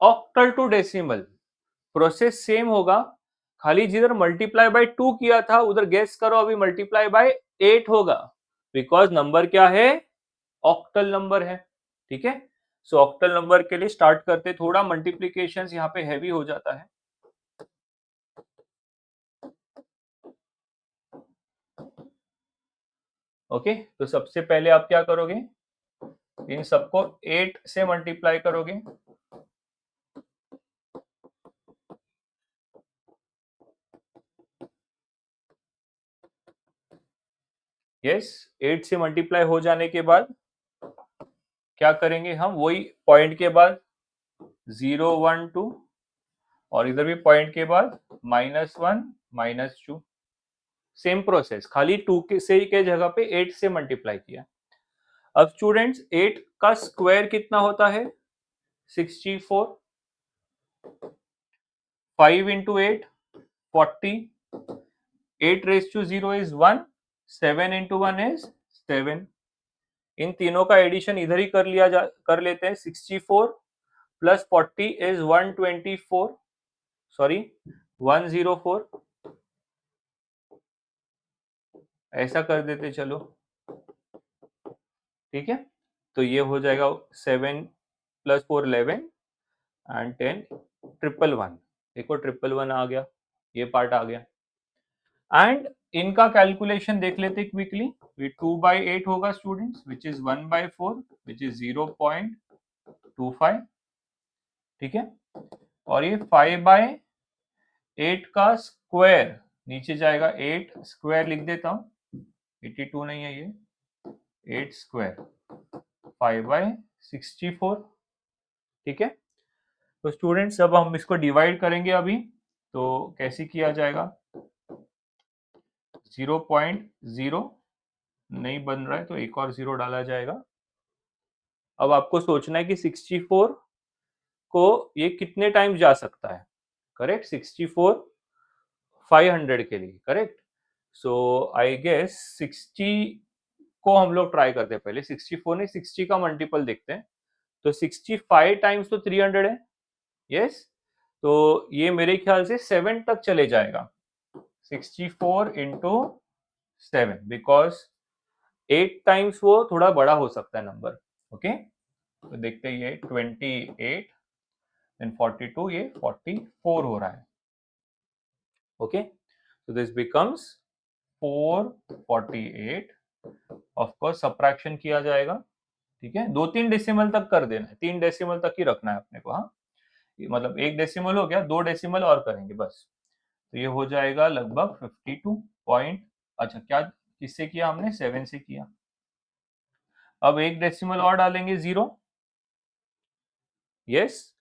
octal to decimal. Process same होगा, खाली जिधर मल्टीप्लाई बाय 2 किया था उधर गेस करो अभी मल्टीप्लाई बाय 8 होगा, बिकॉज नंबर क्या है, ऑक्टल नंबर है। ठीक है, सो ऑक्टल नंबर के लिए स्टार्ट करते, थोड़ा मल्टीप्लीकेशन यहाँ पे हैवी हो जाता है। ओके, तो सबसे पहले आप क्या करोगे, इन सबको 8 से मल्टीप्लाई करोगे। यस, 8 से मल्टीप्लाई हो जाने के बाद क्या करेंगे हम, वही पॉइंट के बाद 0 1 2, और इधर भी पॉइंट के बाद -1 -2। सेम प्रोसेस, खाली 2 के से के जगह पे 8 से मल्टीप्लाई किया। अब स्टूडेंट्स 8 का स्क्वायर कितना होता है, 64। 5 into 8 40, 8 raised to 0 is 1, 7 into 1 is 7। इन तीनों का एडिशन इधर ही कर लेते हैं। 64 प्लस 40 इज 124, सॉरी 104, ऐसा कर देते चलो। ठीक है, तो ये हो जाएगा 7 + 4 11 एंड 10 111। देखो 111 आ गया, ये पार्ट आ गया। एंड इनका कैलकुलेशन देख लेते क्विकली। 2/8 होगा students, which is 1/4, which is 0.25। ठीक है, और ये 5/8 का स्क्वायर नीचे जाएगा, 8 स्क्वायर लिख देता हूं, 82 नहीं है ये, 8 स्क्वायर 5/64। ठीक है, तो स्टूडेंट्स अब हम इसको डिवाइड करेंगे अभी, तो कैसे किया जाएगा, 0.0 नहीं बन रहा है तो एक और 0 डाला जाएगा, अब आपको सोचना है कि 64 को ये कितने टाइम जा सकता है, करेक्ट? 64 500 के लिए, करेक्ट? सो आई गेस 60 को हम लोग ट्राई करते हैं पहले, 64 नहीं 60 का मल्टीपल देखते हैं। तो 65 टाइम्स तो 300 है, यस। तो ये मेरे ख्याल से 7 तक चले जाएगा, 64 इंटू 7, बिकॉज 8 टाइम्स वो थोड़ा बड़ा हो सकता है नंबर। ओके, तो देखते हैं, ये 28 देन 42, ये 44 हो रहा है। Okay, so this becomes 448। Of course subtraction किया जाएगा, ठीक है। 2-3 डेसिमल तक कर देना है, 3 डेसिमल तक ही रखना है अपने को। हाँ, मतलब 1 डेसिमल हो गया, 2 डेसिमल और करेंगे बस। तो ये हो जाएगा लगभग 52 पॉइंट। अच्छा, क्या किससे किया हमने? 7 से किया। अब 1 डेसिमल और डालेंगे, 0। यस,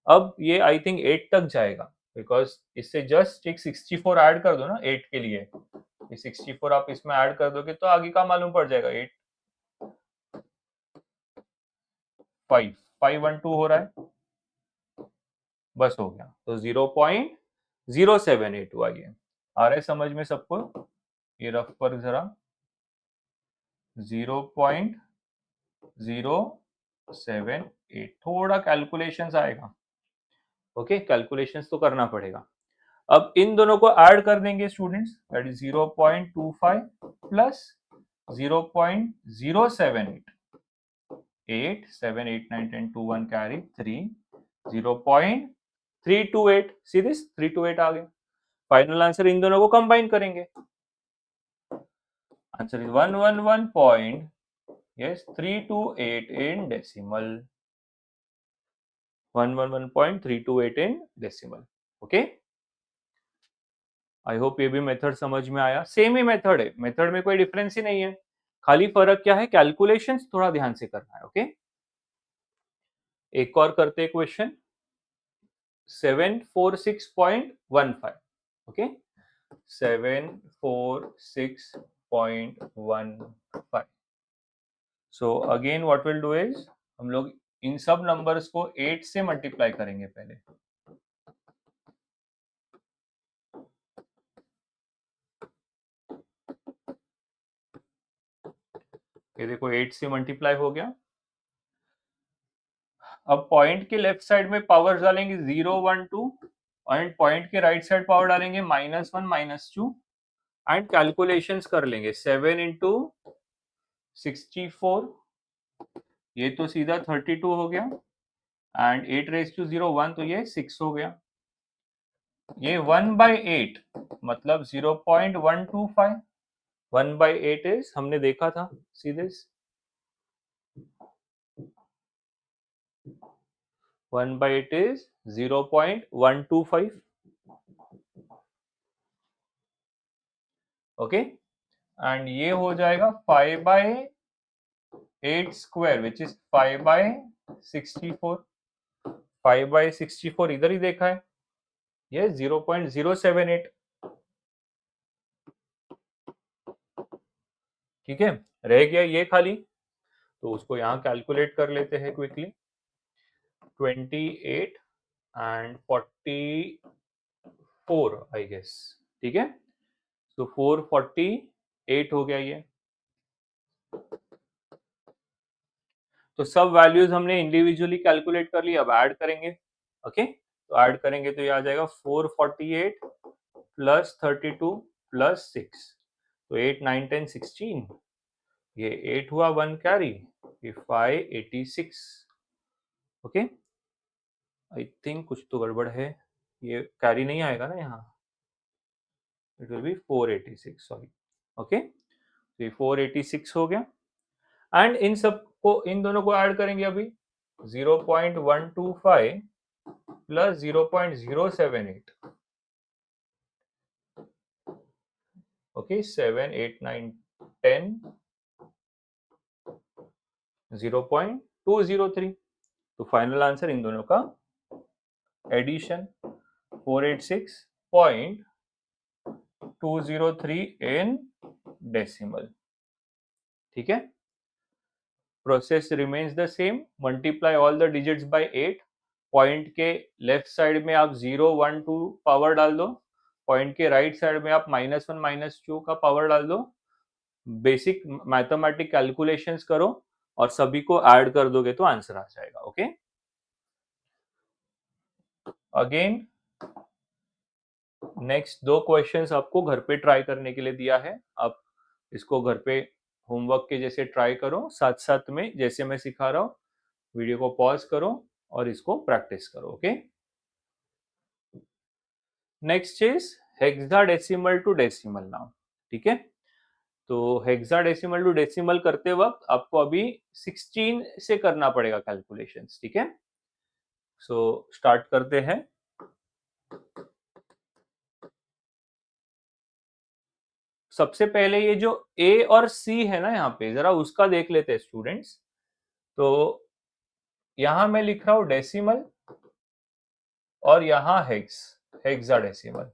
अब ये आई थिंक 8 तक जाएगा, बिकॉज इससे जस्ट एक 64 ऐड कर दो ना 8 के लिए। ये 64 आप इसमें ऐड कर दोगे तो आगे का मालूम पड़ जाएगा। 8 5 512 हो रहा है, बस हो गया। तो 0.078 हुआ ये। आ रहा है समझ में सबको? ये रफ पर जरा 0.078, थोड़ा कैलकुलेशंस आएगा। ओके, कैलकुलेशंस तो करना पड़ेगा। अब इन दोनों को ऐड कर देंगे students, that is 0.25 plus 0.078, 8 7 8 9 10 2 1 carry 3, 0.328। See this, 328 आ गया। फाइनल आंसर इन दोनों को कंबाइन करेंगे, answer is 111 yes 328 in decimal, 111.328 in decimal। Okay, I hope ये भी मेथड समझ में आया। सेम ही मेथड है, मेथड में कोई डिफरेंस ही नहीं है, खाली फर्क क्या है, कैलकुलेशंस थोड़ा ध्यान से करना है। ओके, एक और करते हैं question 746.15। Okay, 746.15। So again what will do is, हम लोग इन सब नंबर्स को 8 से मल्टीप्लाई करेंगे पहले। ये देखो 8 से मल्टीप्लाई हो गया। अब पॉइंट के लेफ्ट साइड में पावर डालेंगे 0 1 2, एंड पॉइंट के राइट साइड पावर डालेंगे -1 -2, एंड कैलकुलेशंस कर लेंगे। 7 इंटू 64, ये तो सीधा 32 हो गया, एंड 8 रेज टू 0 1, तो ये 6 हो गया। ये 1/8 मतलब 0.125, 1/8 इज, हमने देखा था, see this 1/8 is 0.125। Okay, and ये हो जाएगा 5/8 स्क्वायर विच इज 5/64। 5/64 इधर ही देखा है, ये 0.078। ठीक है, रह गया ये खाली, तो उसको यहाँ कैलकुलेट कर लेते हैं क्विकली। 28 एंड 44 आई गेस, ठीक है। तो 448 हो गया ये। तो सब वैल्यूज हमने इंडिविजुअली कैलकुलेट कर लिया, अब ऐड करेंगे। ओके, तो ऐड करेंगे तो ये आ जाएगा 448 प्लस 32 प्लस 6, तो 8 9 10 16, ये 8 हुआ 1 कैरी, ये 586। ओके, आई थिंक कुछ तो गड़बड़ है, ये कैरी नहीं आएगा ना यहाँ, it will be 486, sorry. Okay, तो ये 486 हो गया, एंड इन सब को, इन दोनों को ऐड करेंगे अभी। 0.125 प्लस 0.078, ओके, 7 8 9 10, 0.203। तो फाइनल आंसर इन दोनों का एडिशन 486.203 इन डेसिमल। ठीक है, process remains the same, multiply all the digits by 8, point के लेफ्ट साइड में आप 0 1 2 पावर डाल दो, पॉइंट के राइट साइड में आप -1 -2 का पावर डाल दो, बेसिक मैथमेटिक कैलकुलेशंस करो और सभी को ऐड कर दोगे तो आंसर आ जाएगा। ओके, अगेन नेक्स्ट 2 क्वेश्चंस आपको घर पे ट्राई करने के लिए दिया है, आप इसको घर पे होमवर्क के जैसे ट्राई करो, साथ साथ में जैसे मैं सिखा रहा हूँ वीडियो को पॉज करो और इसको प्रैक्टिस करो। Okay, next is hexadecimal to decimal now. ठीक है, तो हेक्साडेसिमल टू डेसिमल करते वक्त आपको अभी 16 से करना पड़ेगा कैलकुलेशंस। ठीक है, सो स्टार्ट करते हैं। सबसे पहले ये जो ए और सी है ना, यहाँ पे जरा उसका देख लेते हैं स्टूडेंट्स। तो यहां मैं लिख रहा हूं डेसिमल और यहाँ हेक्साडेसिमल।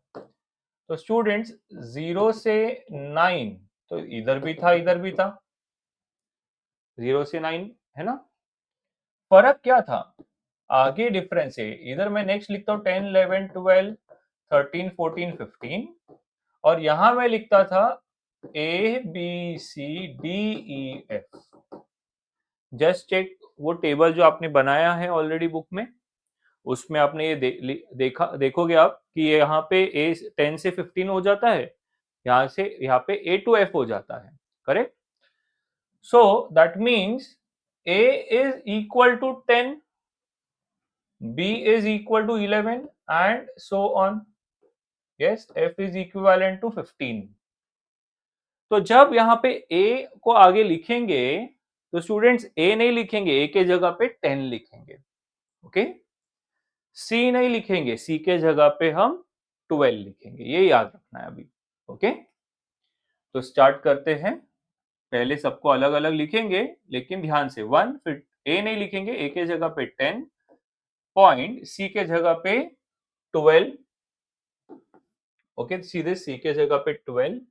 तो स्टूडेंट्स 0 से 9, तो इधर भी था इधर भी था, 0 से 9 है ना। फर्क क्या था, आगे डिफरेंस है, इधर मैं नेक्स्ट लिखता हूँ 10 11 12 13 14 15, और यहां मैं लिखता था A B C D E F. Just check वो टेबल जो आपने बनाया है ऑलरेडी बुक में, उसमें आपने ये देखोगे आप कि ये यहाँ पे ए 10 से 15 हो जाता है, यहाँ से यहाँ पे ए टू एफ हो जाता है, correct. So that means A is equal to 10, B is equal to 11 and so on. Yes, F is equivalent to 15। तो जब यहाँ पे ए को आगे लिखेंगे तो स्टूडेंट्स ए नहीं लिखेंगे, ए के जगह पे 10 लिखेंगे। ओके, सी नहीं लिखेंगे, सी के जगह पे हम 12 लिखेंगे, ये याद रखना है अभी। ओके, तो स्टार्ट करते हैं। पहले सबको अलग अलग लिखेंगे, लेकिन ध्यान से 1, फिर ए नहीं लिखेंगे, ए के जगह पे 10, पॉइंट सी के जगह पे 12। ओके, सीधे सी के जगह पे 12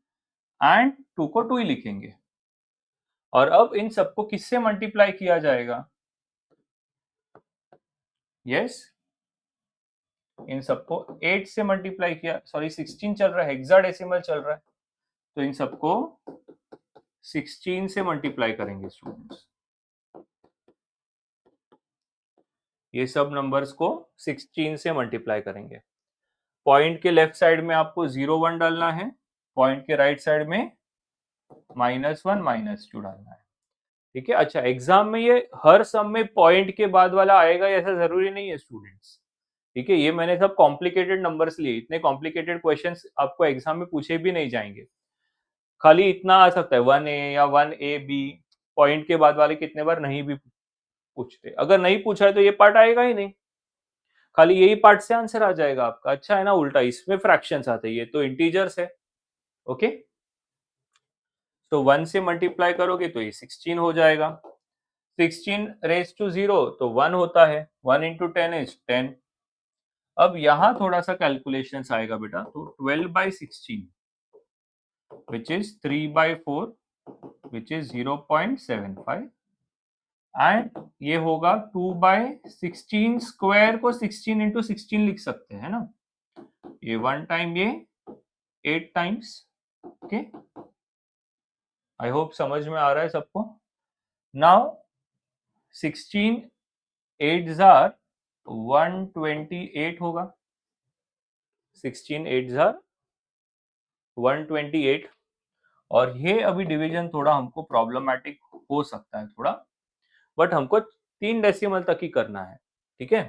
एंड 2 को 2 ही लिखेंगे। और अब इन सबको किससे मल्टीप्लाई किया जाएगा? यस, इन सबको 8 से मल्टीप्लाई किया, सॉरी 16 चल रहा है, हेक्साडेसिमल चल रहा है, तो इन सबको 16 से मल्टीप्लाई करेंगे स्टूडेंट्स। ये सब नंबर्स को 16 से मल्टीप्लाई करेंगे। पॉइंट के लेफ्ट साइड में आपको 0 1 डालना है, पॉइंट के राइट साइड में -1 -2 डालना है। ठीक है, अच्छा एग्जाम में ये हर सम में पॉइंट के बाद वाला आएगा ऐसा जरूरी नहीं है स्टूडेंट्स। ठीक है, ये मैंने सब कॉम्प्लिकेटेड नंबर्स लिए, इतने कॉम्प्लिकेटेड क्वेश्चंस आपको एग्जाम में पूछे भी नहीं जाएंगे। खाली इतना आ सकता है 1A या 1AB, पॉइंट के बाद वाले कितने बार नहीं भी पूछते। अगर नहीं पूछा है तो ये पार्ट आएगा ही नहीं, खाली यही पार्ट से आंसर आ जाएगा आपका। अच्छा है ना, उल्टा इसमें फ्रैक्शंस आते हैं, ये तो इंटीजर्स है। ओके, तो 1 से मल्टीप्लाई करोगे तो ये 16 हो जाएगा, 16 रेज टू 0 तो 1 होता है, 1 इंटू 10 इज 10। अब यहां थोड़ा सा कैलकुलेशन आएगा बेटा, तो 12/16 which is 3/4 which is 0.75, and ये होगा 2/16 स्क्वायर को 16 इंटू 16 लिख सकते हैं ना, ये 1 टाइम ये 8 टाइम्स। ओके, आई होप समझ में आ रहा है सबको। नाउ 16 8s आर 128 होगा, 16 8s आर 128। और ये अभी डिवीजन थोड़ा हमको प्रॉब्लमैटिक हो सकता है थोड़ा, बट हमको 3 डेसिमल तक ही करना है। ठीक है,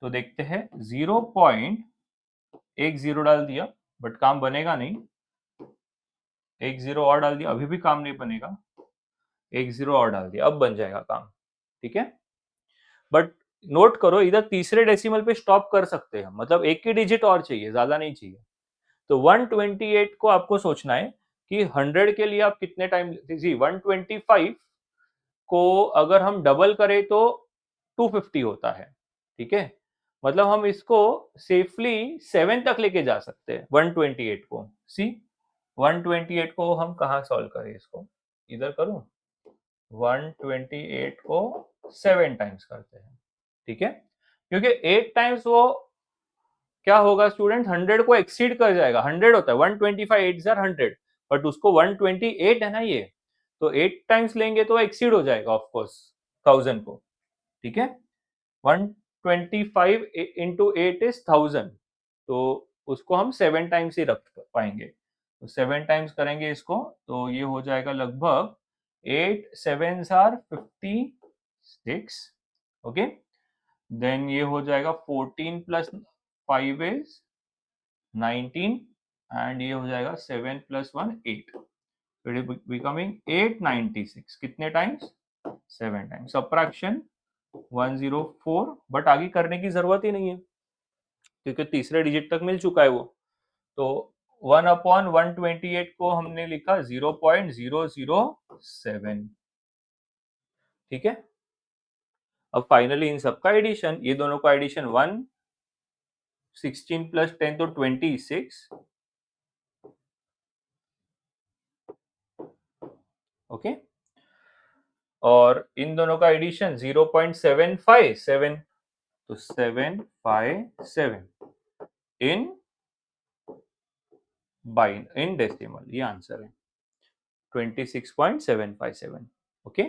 तो देखते हैं, 0.10 डाल दिया बट काम बनेगा नहीं, 1 0 और डाल दिया अभी भी काम नहीं बनेगा, 1 0 और डाल दिया अब बन जाएगा काम। ठीक है, बट नोट करो इधर तीसरे डेसिमल पे स्टॉप कर सकते हैं, मतलब एक ही डिजिट और चाहिए, ज्यादा नहीं चाहिए। तो 128 को आपको सोचना है कि 100 के लिए आप कितने टाइम, जी 125 को अगर हम डबल करें तो 250 होता है। ठीक है, मतलब हम इसको सेफली 7 तक लेके जा सकते हैं 128 को। सी 128 को हम कहाँ सॉल्व करें, इसको इधर करूं, 128 को 7 टाइम्स करते हैं, ठीक है, क्योंकि 8 टाइम्स वो क्या होगा स्टूडेंट, 100 को एक्सीड कर जाएगा। 100 होता है 125 8 100, बट उसको 128 है ना ये, तो 8 टाइम्स लेंगे तो एक्सीड हो जाएगा ऑफ कोर्स 1000 को, ठीक है। 125 इंटू 8 इज 1000, तो उसको हम 7 टाइम्स ही रख पाएंगे, तो 7 टाइम्स करेंगे इसको, तो ये हो जाएगा लगभग 8 7s आर 56, ओके। देन ये हो जाएगा 14 प्लस 5 इज 19, एंड ये हो जाएगा 7 प्लस 1 8, बिकमिंग 896, कितने टाइम्स, 7 टाइम्स। सबट्रैक्शन 104, बट आगे करने की जरूरत ही नहीं है क्योंकि तीसरे डिजिट तक मिल चुका है वो, तो 1/128 को हमने लिखा 0.007, ठीक है। अब फाइनली इन सबका एडिशन, ये दोनों का एडिशन 16 प्लस 10 तो 26, ओके, और इन दोनों का एडिशन 0.757, तो 757 इन डेसिमल, ये आंसर है 26.757, okay.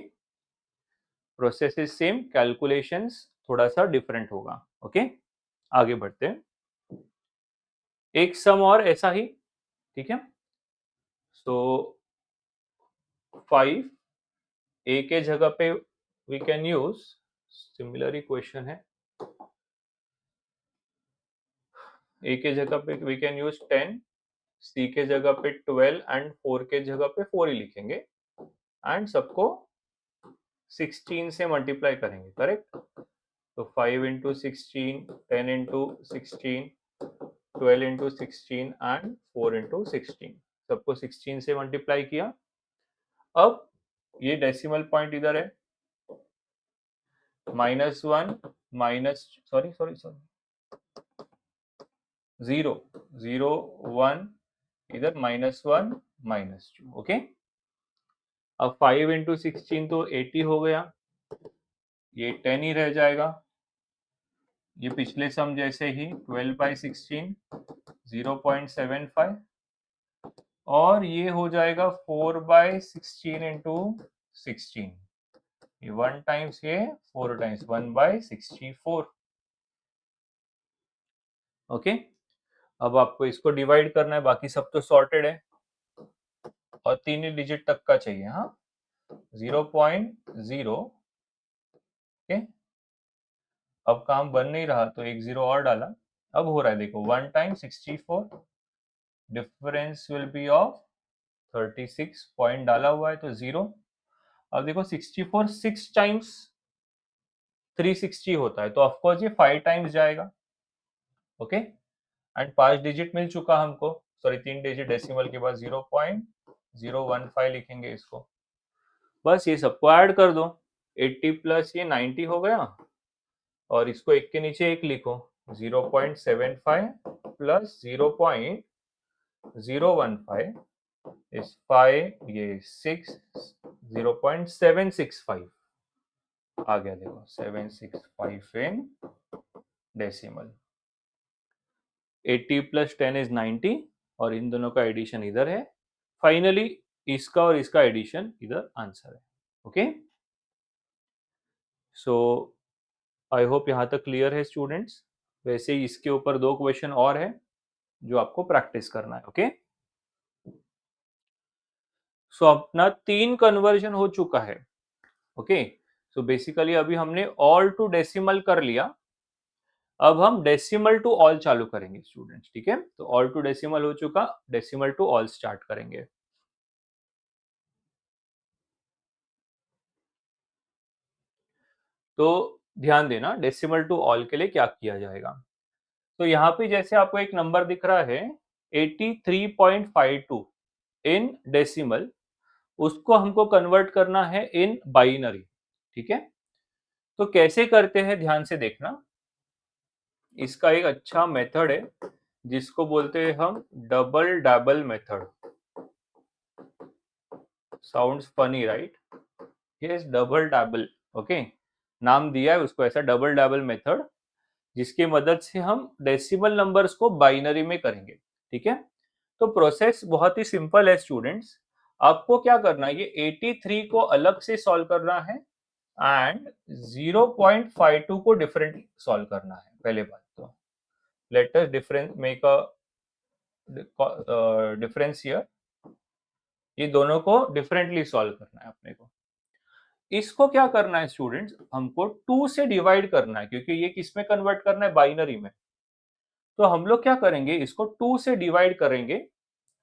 Process is same, calculations थोड़ा सा डिफरेंट होगा, ओके। आगे बढ़ते हैं, एक सम और ऐसा ही, ठीक है। सो 5 ए के जगह पे we can use similar equation है, ए के जगह पे वी कैन यूज 10, सी के जगह पे 12 एंड 4 के जगह पे 4 ही लिखेंगे, एंड सबको 16 से मल्टीप्लाई करेंगे, करेक्ट। तो 5 into 16, 10 into 16, 12 into 16 and 4 into 16, सबको 16 से मल्टीप्लाई किया। अब ये डेसिमल पॉइंट इधर है, -1 माइनस सॉरी 0 0 1 इधर -1 -2, ओके। अब 5 इंटू 16 तो 80 हो गया, ये 10 ही रह जाएगा, ये पिछले सम जैसे ही 12/16 0.75, और ये हो जाएगा 4/16 इंटू 16, ये 1 टाइम्स, ये 4 टाइम्स 1/64, ओके। अब आपको इसको डिवाइड करना है, बाकी सब तो सॉर्टेड है, और 3 ही डिजिट तक का चाहिए, हाँ 0.0, ओके। अब काम बन नहीं रहा तो एक 0 और डाला, अब हो रहा है देखो 1 time 64, difference will be of 36 point डाला हुआ है तो 0। अब देखो 64 6 टाइम्स 360 होता है, तो ऑफकोर्स ये 5 टाइम्स जाएगा, ओके। एंड 5 डिजिट मिल चुका हमको, सॉरी 3 डिजिट डेसिमल के बाद 0.015 लिखेंगे इसको, बस ये सबको ऐड कर दो, 80 प्लस ये 90 हो गया, और इसको एक के नीचे एक लिखो, 0.75 प्लस 0.015 इज 5, ये 6, 0.765 आ गया, देखो 765 इन डेसिमल। 80 प्लस 10 इज 90, और इन दोनों का एडिशन इधर है, फाइनली इसका और इसका एडिशन इधर आंसर है, ओके। सो आई होप यहाँ तक क्लियर है स्टूडेंट्स। वैसे ही इसके ऊपर 2 क्वेश्चन और है जो आपको प्रैक्टिस करना है, ओके। सो अपना 3 कन्वर्जन हो चुका है, ओके। सो बेसिकली अभी हमने ऑल टू डेसिमल कर लिया, अब हम डेसिमल टू ऑल चालू करेंगे स्टूडेंट्स, ठीक है। तो ऑल टू डेसिमल हो चुका, डेसिमल टू ऑल स्टार्ट करेंगे। तो ध्यान देना डेसिमल टू ऑल के लिए क्या किया जाएगा। तो यहाँ पे जैसे आपको एक नंबर दिख रहा है 83.52 इन डेसिमल, उसको हमको कन्वर्ट करना है इन बाइनरी, ठीक है। तो कैसे करते हैं ध्यान से देखना, इसका एक अच्छा मेथड है जिसको बोलते हैं हम double dabble method. Sounds funny right, yes, double dabble, okay, नाम दिया है उसको ऐसा, डबल डैबल मेथड, जिसकी मदद से हम डेसिमल नंबर्स को बाइनरी में करेंगे, ठीक है। तो प्रोसेस बहुत ही सिंपल है स्टूडेंट्स। आपको क्या करना है, ये 83 को अलग से सॉल्व करना है एंड 0.52 को डिफरेंट सॉल्व करना है। पहले बात तो let us difference make a difference here, ये दोनों को डिफरेंटली सॉल्व करना है अपने को। इसको क्या करना है स्टूडेंट्स, हमको 2 से डिवाइड करना है, क्योंकि ये किस में कन्वर्ट करना है, बाइनरी में। तो हम लोग क्या करेंगे, इसको 2 से डिवाइड करेंगे,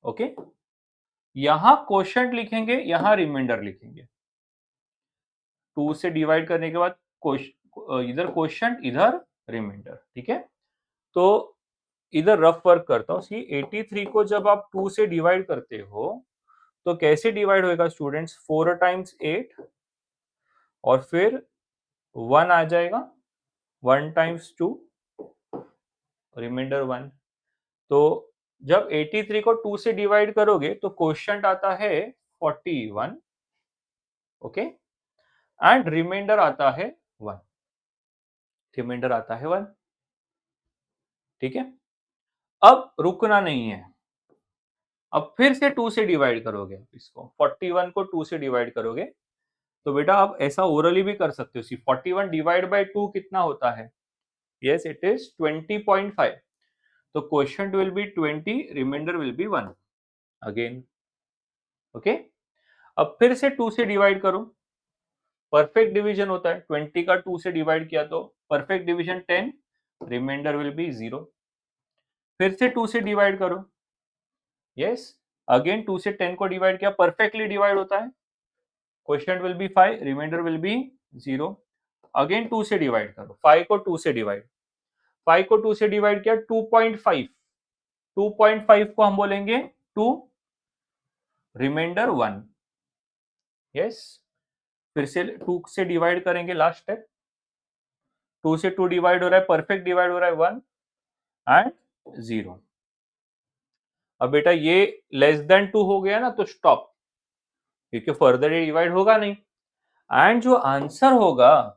ओके। यहां क्वोशंट लिखेंगे, यहां रिमाइंडर लिखेंगे। 2 से डिवाइड करने के बाद इधर क्वोशंट, इधर रिमाइंडर, ठीक है। तो इधर रफ वर्क करता हूं। सी 83 को जब आप 2 से डिवाइड करते हो तो कैसे डिवाइड होएगा स्टूडेंट्स, 4 टाइम्स 8 और फिर 1 आ जाएगा, 1 टाइम्स 2, रिमाइंडर 1। तो जब 83 को 2 से डिवाइड करोगे तो क्वोशंट आता है 41, ओके, एंड रिमाइंडर आता है 1, रिमाइंडर आता है 1, ठीक है। अब रुकना नहीं है, अब फिर से 2 से डिवाइड करोगे इसको, 41 को 2 से डिवाइड करोगे तो बेटा आप ऐसा ओरली भी कर सकते हो। सी 41 डिवाइड बाय 2 कितना होता है, यस इट इज 20.5। तो quotient will be 20, reminder will be 1 again, okay. अब फिर से 2 से डिवाइड करो, परफेक्ट डिवीजन होता है, 20 का 2 से डिवाइड किया तो perfect division 10, reminder will be 0। फिर से 2 से डिवाइड करो, यस, अगेन 2 से 10 को डिवाइड किया, परफेक्टली डिवाइड होता है, quotient will be 5, reminder will be 0। Again 2 से डिवाइड करो, 5 को 2 से डिवाइड, 5 को 2 से डिवाइड किया 2.5, 2.5 को हम बोलेंगे 2, रिमाइंडर 1, यस। फिर से 2 से डिवाइड करेंगे, लास्ट स्टेप, 2 से 2 डिवाइड हो रहा है, परफेक्ट डिवाइड हो रहा है 1 एंड 0। अब बेटा ये लेस देन 2 हो गया ना तो स्टॉप, क्योंकि फर्दर ये डिवाइड होगा नहीं। एंड जो आंसर होगा,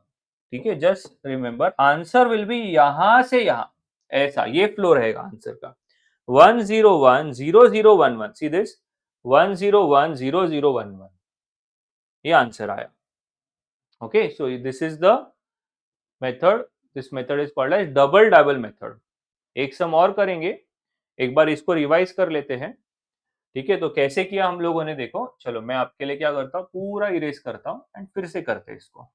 ठीक है, just remember answer will be यहां से यहां, ऐसा ये फ्लो रहेगा आंसर का, 1010011, सी दिस 1010011, ये आंसर आया, okay. So this is the method, this method is called as double double method. एक सम और करेंगे, एक बार इसको रिवाइज कर लेते हैं, ठीक है। तो कैसे किया हम लोगों ने, देखो चलो मैं आपके लिए क्या करता हूँ, पूरा इरेज करता हूँ एंड फिर से करते हैं इसको।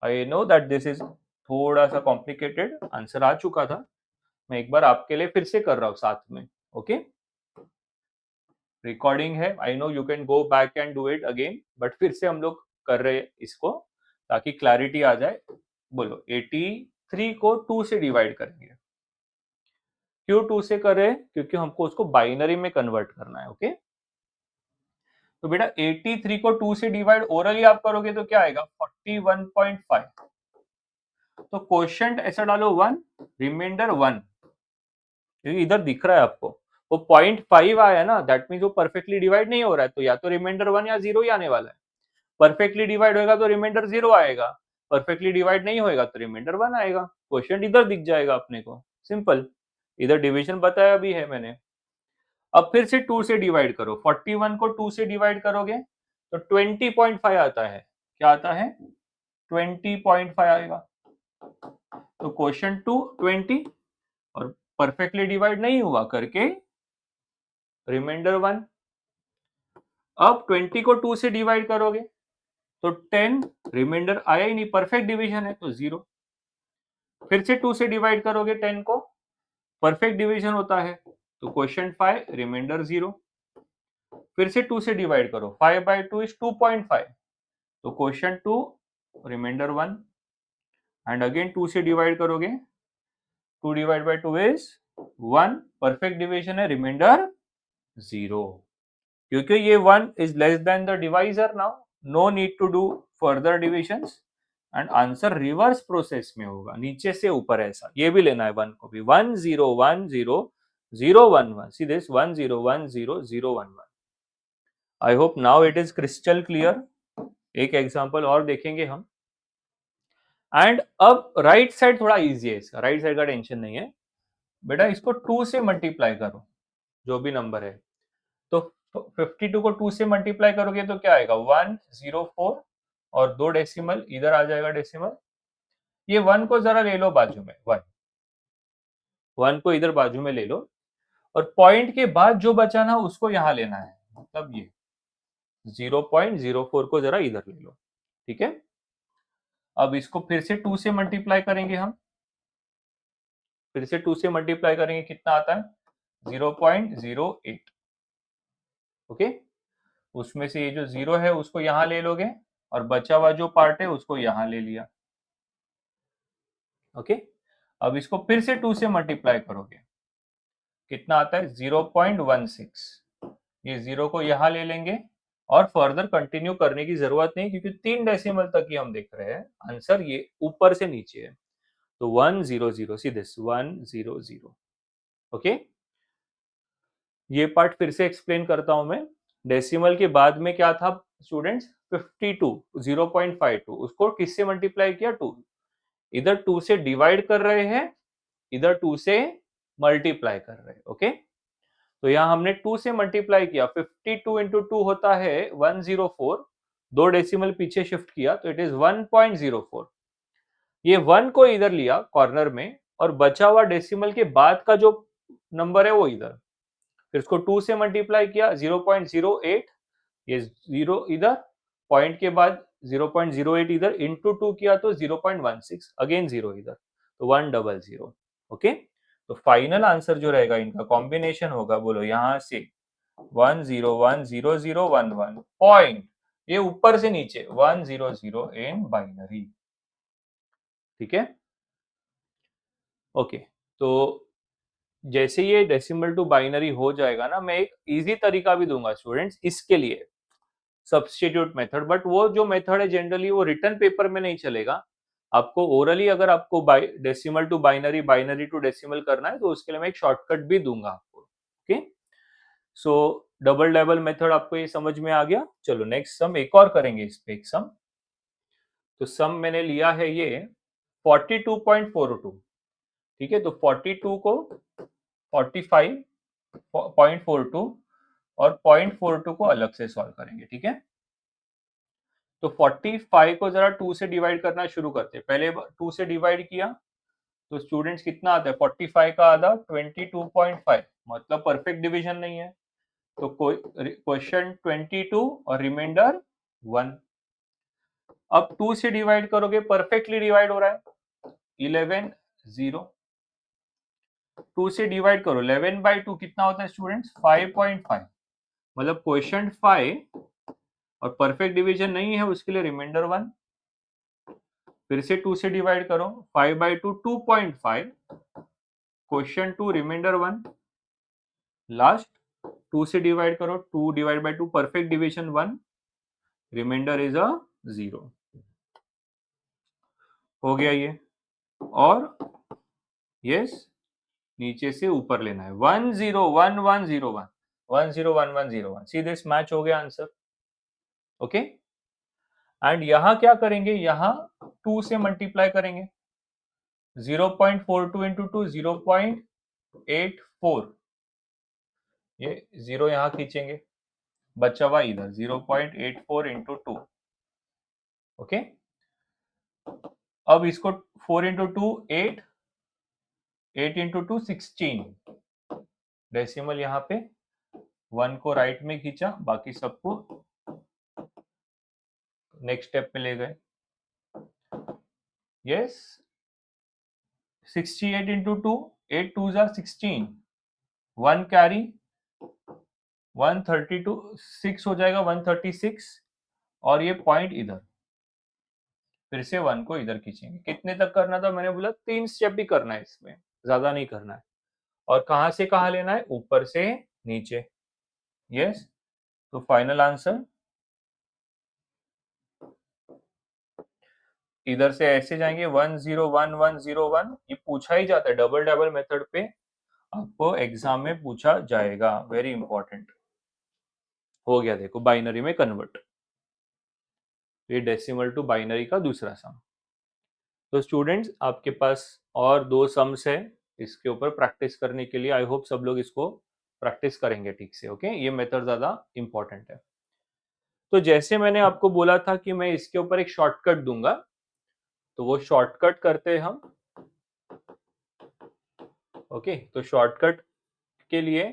I know that this is थोड़ा सा कॉम्प्लिकेटेड, आंसर आ चुका था, मैं एक बार आपके लिए फिर से कर रहा हूँ साथ में, ओके। रिकॉर्डिंग है, I know you can go back and do it again, but फिर से हम लोग कर रहे हैं इसको ताकि क्लैरिटी आ जाए। बोलो 83 को 2 से डिवाइड करेंगे, क्यों 2 से कर रहे हैं, क्योंकि हमको उसको बाइनरी में कन्वर्ट करना है, ओके। तो बेटा 83 को 2 से डिवाइड ओरली आप करोगे तो क्या आएगा, 41.5। तो क्वोशंट ऐसा डालो 1, रिमाइंडर 1, इधर दिख रहा है आपको, वो 0.5 आया ना, दैट मीन्स वो परफेक्टली डिवाइड नहीं हो रहा है, तो या तो रिमाइंडर 1 या 0 ही आने वाला है। परफेक्टली डिवाइड होगा तो रिमाइंडर 0 आएगा, परफेक्टली डिवाइड नहीं होएगा तो रिमाइंडर 1 आएगा, क्वोशंट इधर दिख जाएगा अपने को, सिंपल। इधर डिवीजन बताया भी है मैंने। अब फिर से 2 से डिवाइड करो, 41 को 2 से डिवाइड करोगे तो 20.5 आता है, क्या आता है, 20.5 आएगा। तो क्वोशंट 2 20 और परफेक्टली डिवाइड नहीं हुआ करके रिमाइंडर 1। अब 20 को 2 से डिवाइड करोगे तो 10, रिमाइंडर आया ही नहीं, परफेक्ट डिवीजन है तो 0। फिर से 2 से डिवाइड करोगे 10 को, परफेक्ट डिवीजन होता है तो क्वोशंट 5, रिमाइंडर 0। फिर से 2 से डिवाइड करो, 5 बाय 2 इज 2.5, तो क्वोशंट 2, रिमाइंडर 1, एंड अगेन 2 से डिवाइड करोगे, 2 divide by 2 is 1, perfect division है, रिमाइंडर 0। क्योंकि ये 1 is less than the divisor now, no need to do further divisions and answer reverse process में होगा, नीचे से ऊपर ऐसा, ये भी लेना है 1 को भी, 10100111, see this 10100111। I hope now it is crystal clear. एक एग्जांपल और देखेंगे हम। एंड अब राइट साइड थोड़ा इजी है, इसका राइट साइड का टेंशन नहीं है बेटा। इसको 2 से मल्टीप्लाई करो, जो भी नंबर है। तो 52 को 2 से मल्टीप्लाई करोगे तो क्या आएगा 104, और 2 डेसिमल इधर आ जाएगा डेसिमल। ये 1 को जरा ले लो बाजू में, 1 को इधर बाजू में ले लो, और पॉइंट के बाद जो बचा ना उसको यहां लेना है, मतलब ये 0.04 को जरा इधर ले लो, ठीक है। अब इसको फिर से 2 से मल्टीप्लाई करेंगे हम, फिर से 2 से मल्टीप्लाई करेंगे, कितना आता है 0.08। ओके, उसमें से ये जो 0 है उसको यहां ले लोगे, और बचा हुआ जो पार्ट है उसको यहां ले लिया। ओके, अब इसको फिर से 2 से मल्टीप्लाई करोगे, कितना आता है 0.16। ये 0 को यहां ले लेंगे, और फर्दर कंटिन्यू करने की जरूरत नहीं, क्योंकि 3 डेसिमल तक ही हम देख रहे हैं। आंसर ये ऊपर से नीचे है, तो 100, सी दिस 100। ओके, ये पार्ट फिर से एक्सप्लेन करता हूं मैं। डेसिमल के बाद में क्या था स्टूडेंट्स, 52, 0.52, उसको किससे मल्टीप्लाई किया 2। इधर 2 से डिवाइड कर रहे हैं, इधर 2 से मल्टीप्लाई कर रहे हैं। ओके, तो यहाँ हमने 2 से मल्टीप्लाई किया, 52 इंटू 2 होता है 104, 2 डेसिमल पीछे शिफ्ट किया तो इट इज 1.04। ये 1 को इधर लिया कॉर्नर में, और बचा हुआ डेसिमल के बाद का जो नंबर है वो इधर, फिर इसको 2 से मल्टीप्लाई किया 0.08, ये 0 इधर, पॉइंट के बाद 0.08 इधर, इंटू 2 किया तो 0.16, अगेन 0 इधर, तो 100। ओके, तो फाइनल आंसर जो रहेगा इनका कॉम्बिनेशन होगा, बोलो यहां से 1010011 पॉइंट, ये ऊपर से नीचे 100 इन बाइनरी। ठीक है, ओके। तो जैसे ये डेसिमल टू बाइनरी हो जाएगा ना, मैं एक इजी तरीका भी दूंगा स्टूडेंट्स इसके लिए, सब्स्टिट्यूट मेथड। बट वो जो मेथड है जनरली वो रिटर्न पेपर में नहीं चलेगा। आपको ओरली अगर आपको decimal to binary, binary to decimal करना है तो उसके लिए मैं एक शॉर्टकट भी दूंगा आपको। ओके, सो डबल लेवल मेथड आपको ये समझ में आ गया। चलो नेक्स्ट सम एक और करेंगे, इस पे एक सम। तो सम मैंने लिया है ये 42.42। ठीक है, तो 42 को 45.42 और 0.42 को अलग से सॉल्व करेंगे। ठीक है, तो 45 को जरा 2 से डिवाइड करना शुरू करते हैं। पहले 2 से डिवाइड किया तो स्टूडेंट्स कितना आता है, 45 का आधा 22.5, मतलब परफेक्ट डिवीजन नहीं है, तो क्वेश्चन 22 और रिमाइंडर 1। अब 2 से डिवाइड करोगे, परफेक्टली डिवाइड हो रहा है 11 0। 2 से डिवाइड करो, 11/2 कितना होता है स्टूडेंट्स 5.5, मतलब क्वेश्चन 5 और परफेक्ट डिवीजन नहीं है, उसके लिए रिमाइंडर 1। फिर से 2 से डिवाइड करो, 5/2 2.5, क्वेश्चन 2 रिमाइंडर 1। लास्ट 2 से डिवाइड करो, 2 divide by 2 perfect division 1, reminder is a 0। हो गया ये, और यस नीचे से ऊपर लेना है 101101, 101101, सी दिस मैच हो गया आंसर। ओके, एंड यहां क्या करेंगे, यहां 2 से मल्टीप्लाई करेंगे, 0.42 इंटू 2 0.84, ये 0 यहां खींचेंगे, बचा हुआ इधर 0.84 इंटू 2। ओके, अब इसको 4 इंटू 2 8, 8 इंटू 2 16, डेसिमल यहाँ पे 1 को राइट में खींचा, बाकी सबको नेक्स्ट स्टेप में ले गए। यस 68 इंटू 2, 8 2 जा 16, 1 कैरी 132, 6 हो जाएगा 136, और ये पॉइंट इधर, फिर से 1 को इधर खींचेंगे। कितने तक करना था, मैंने बोला 3 स्टेप ही करना है, इसमें ज्यादा नहीं करना है। और कहां से कहां लेना है, ऊपर से नीचे। यस, तो फाइनल आंसर इधर से ऐसे जाएंगे 101101, ये पूछा ही जाता है डबल डबल मेथड पे, आपको एग्जाम में पूछा जाएगा, वेरी इंपॉर्टेंट। हो गया देखो बाइनरी में कन्वर्ट। ये डेसिमल टू बाइनरी का दूसरा सम। तो स्टूडेंट्स आपके पास और 2 सम्स है इसके ऊपर प्रैक्टिस करने के लिए। आई होप सब लोग इसको प्रैक्टिस करेंगे ठीक से। ओके, ये मेथड ज्यादा इंपॉर्टेंट है। तो जैसे मैंने आपको बोला था कि मैं इसके ऊपर एक शॉर्टकट दूंगा, तो वो शॉर्टकट करते हैं हम। ओके, तो शॉर्टकट के लिए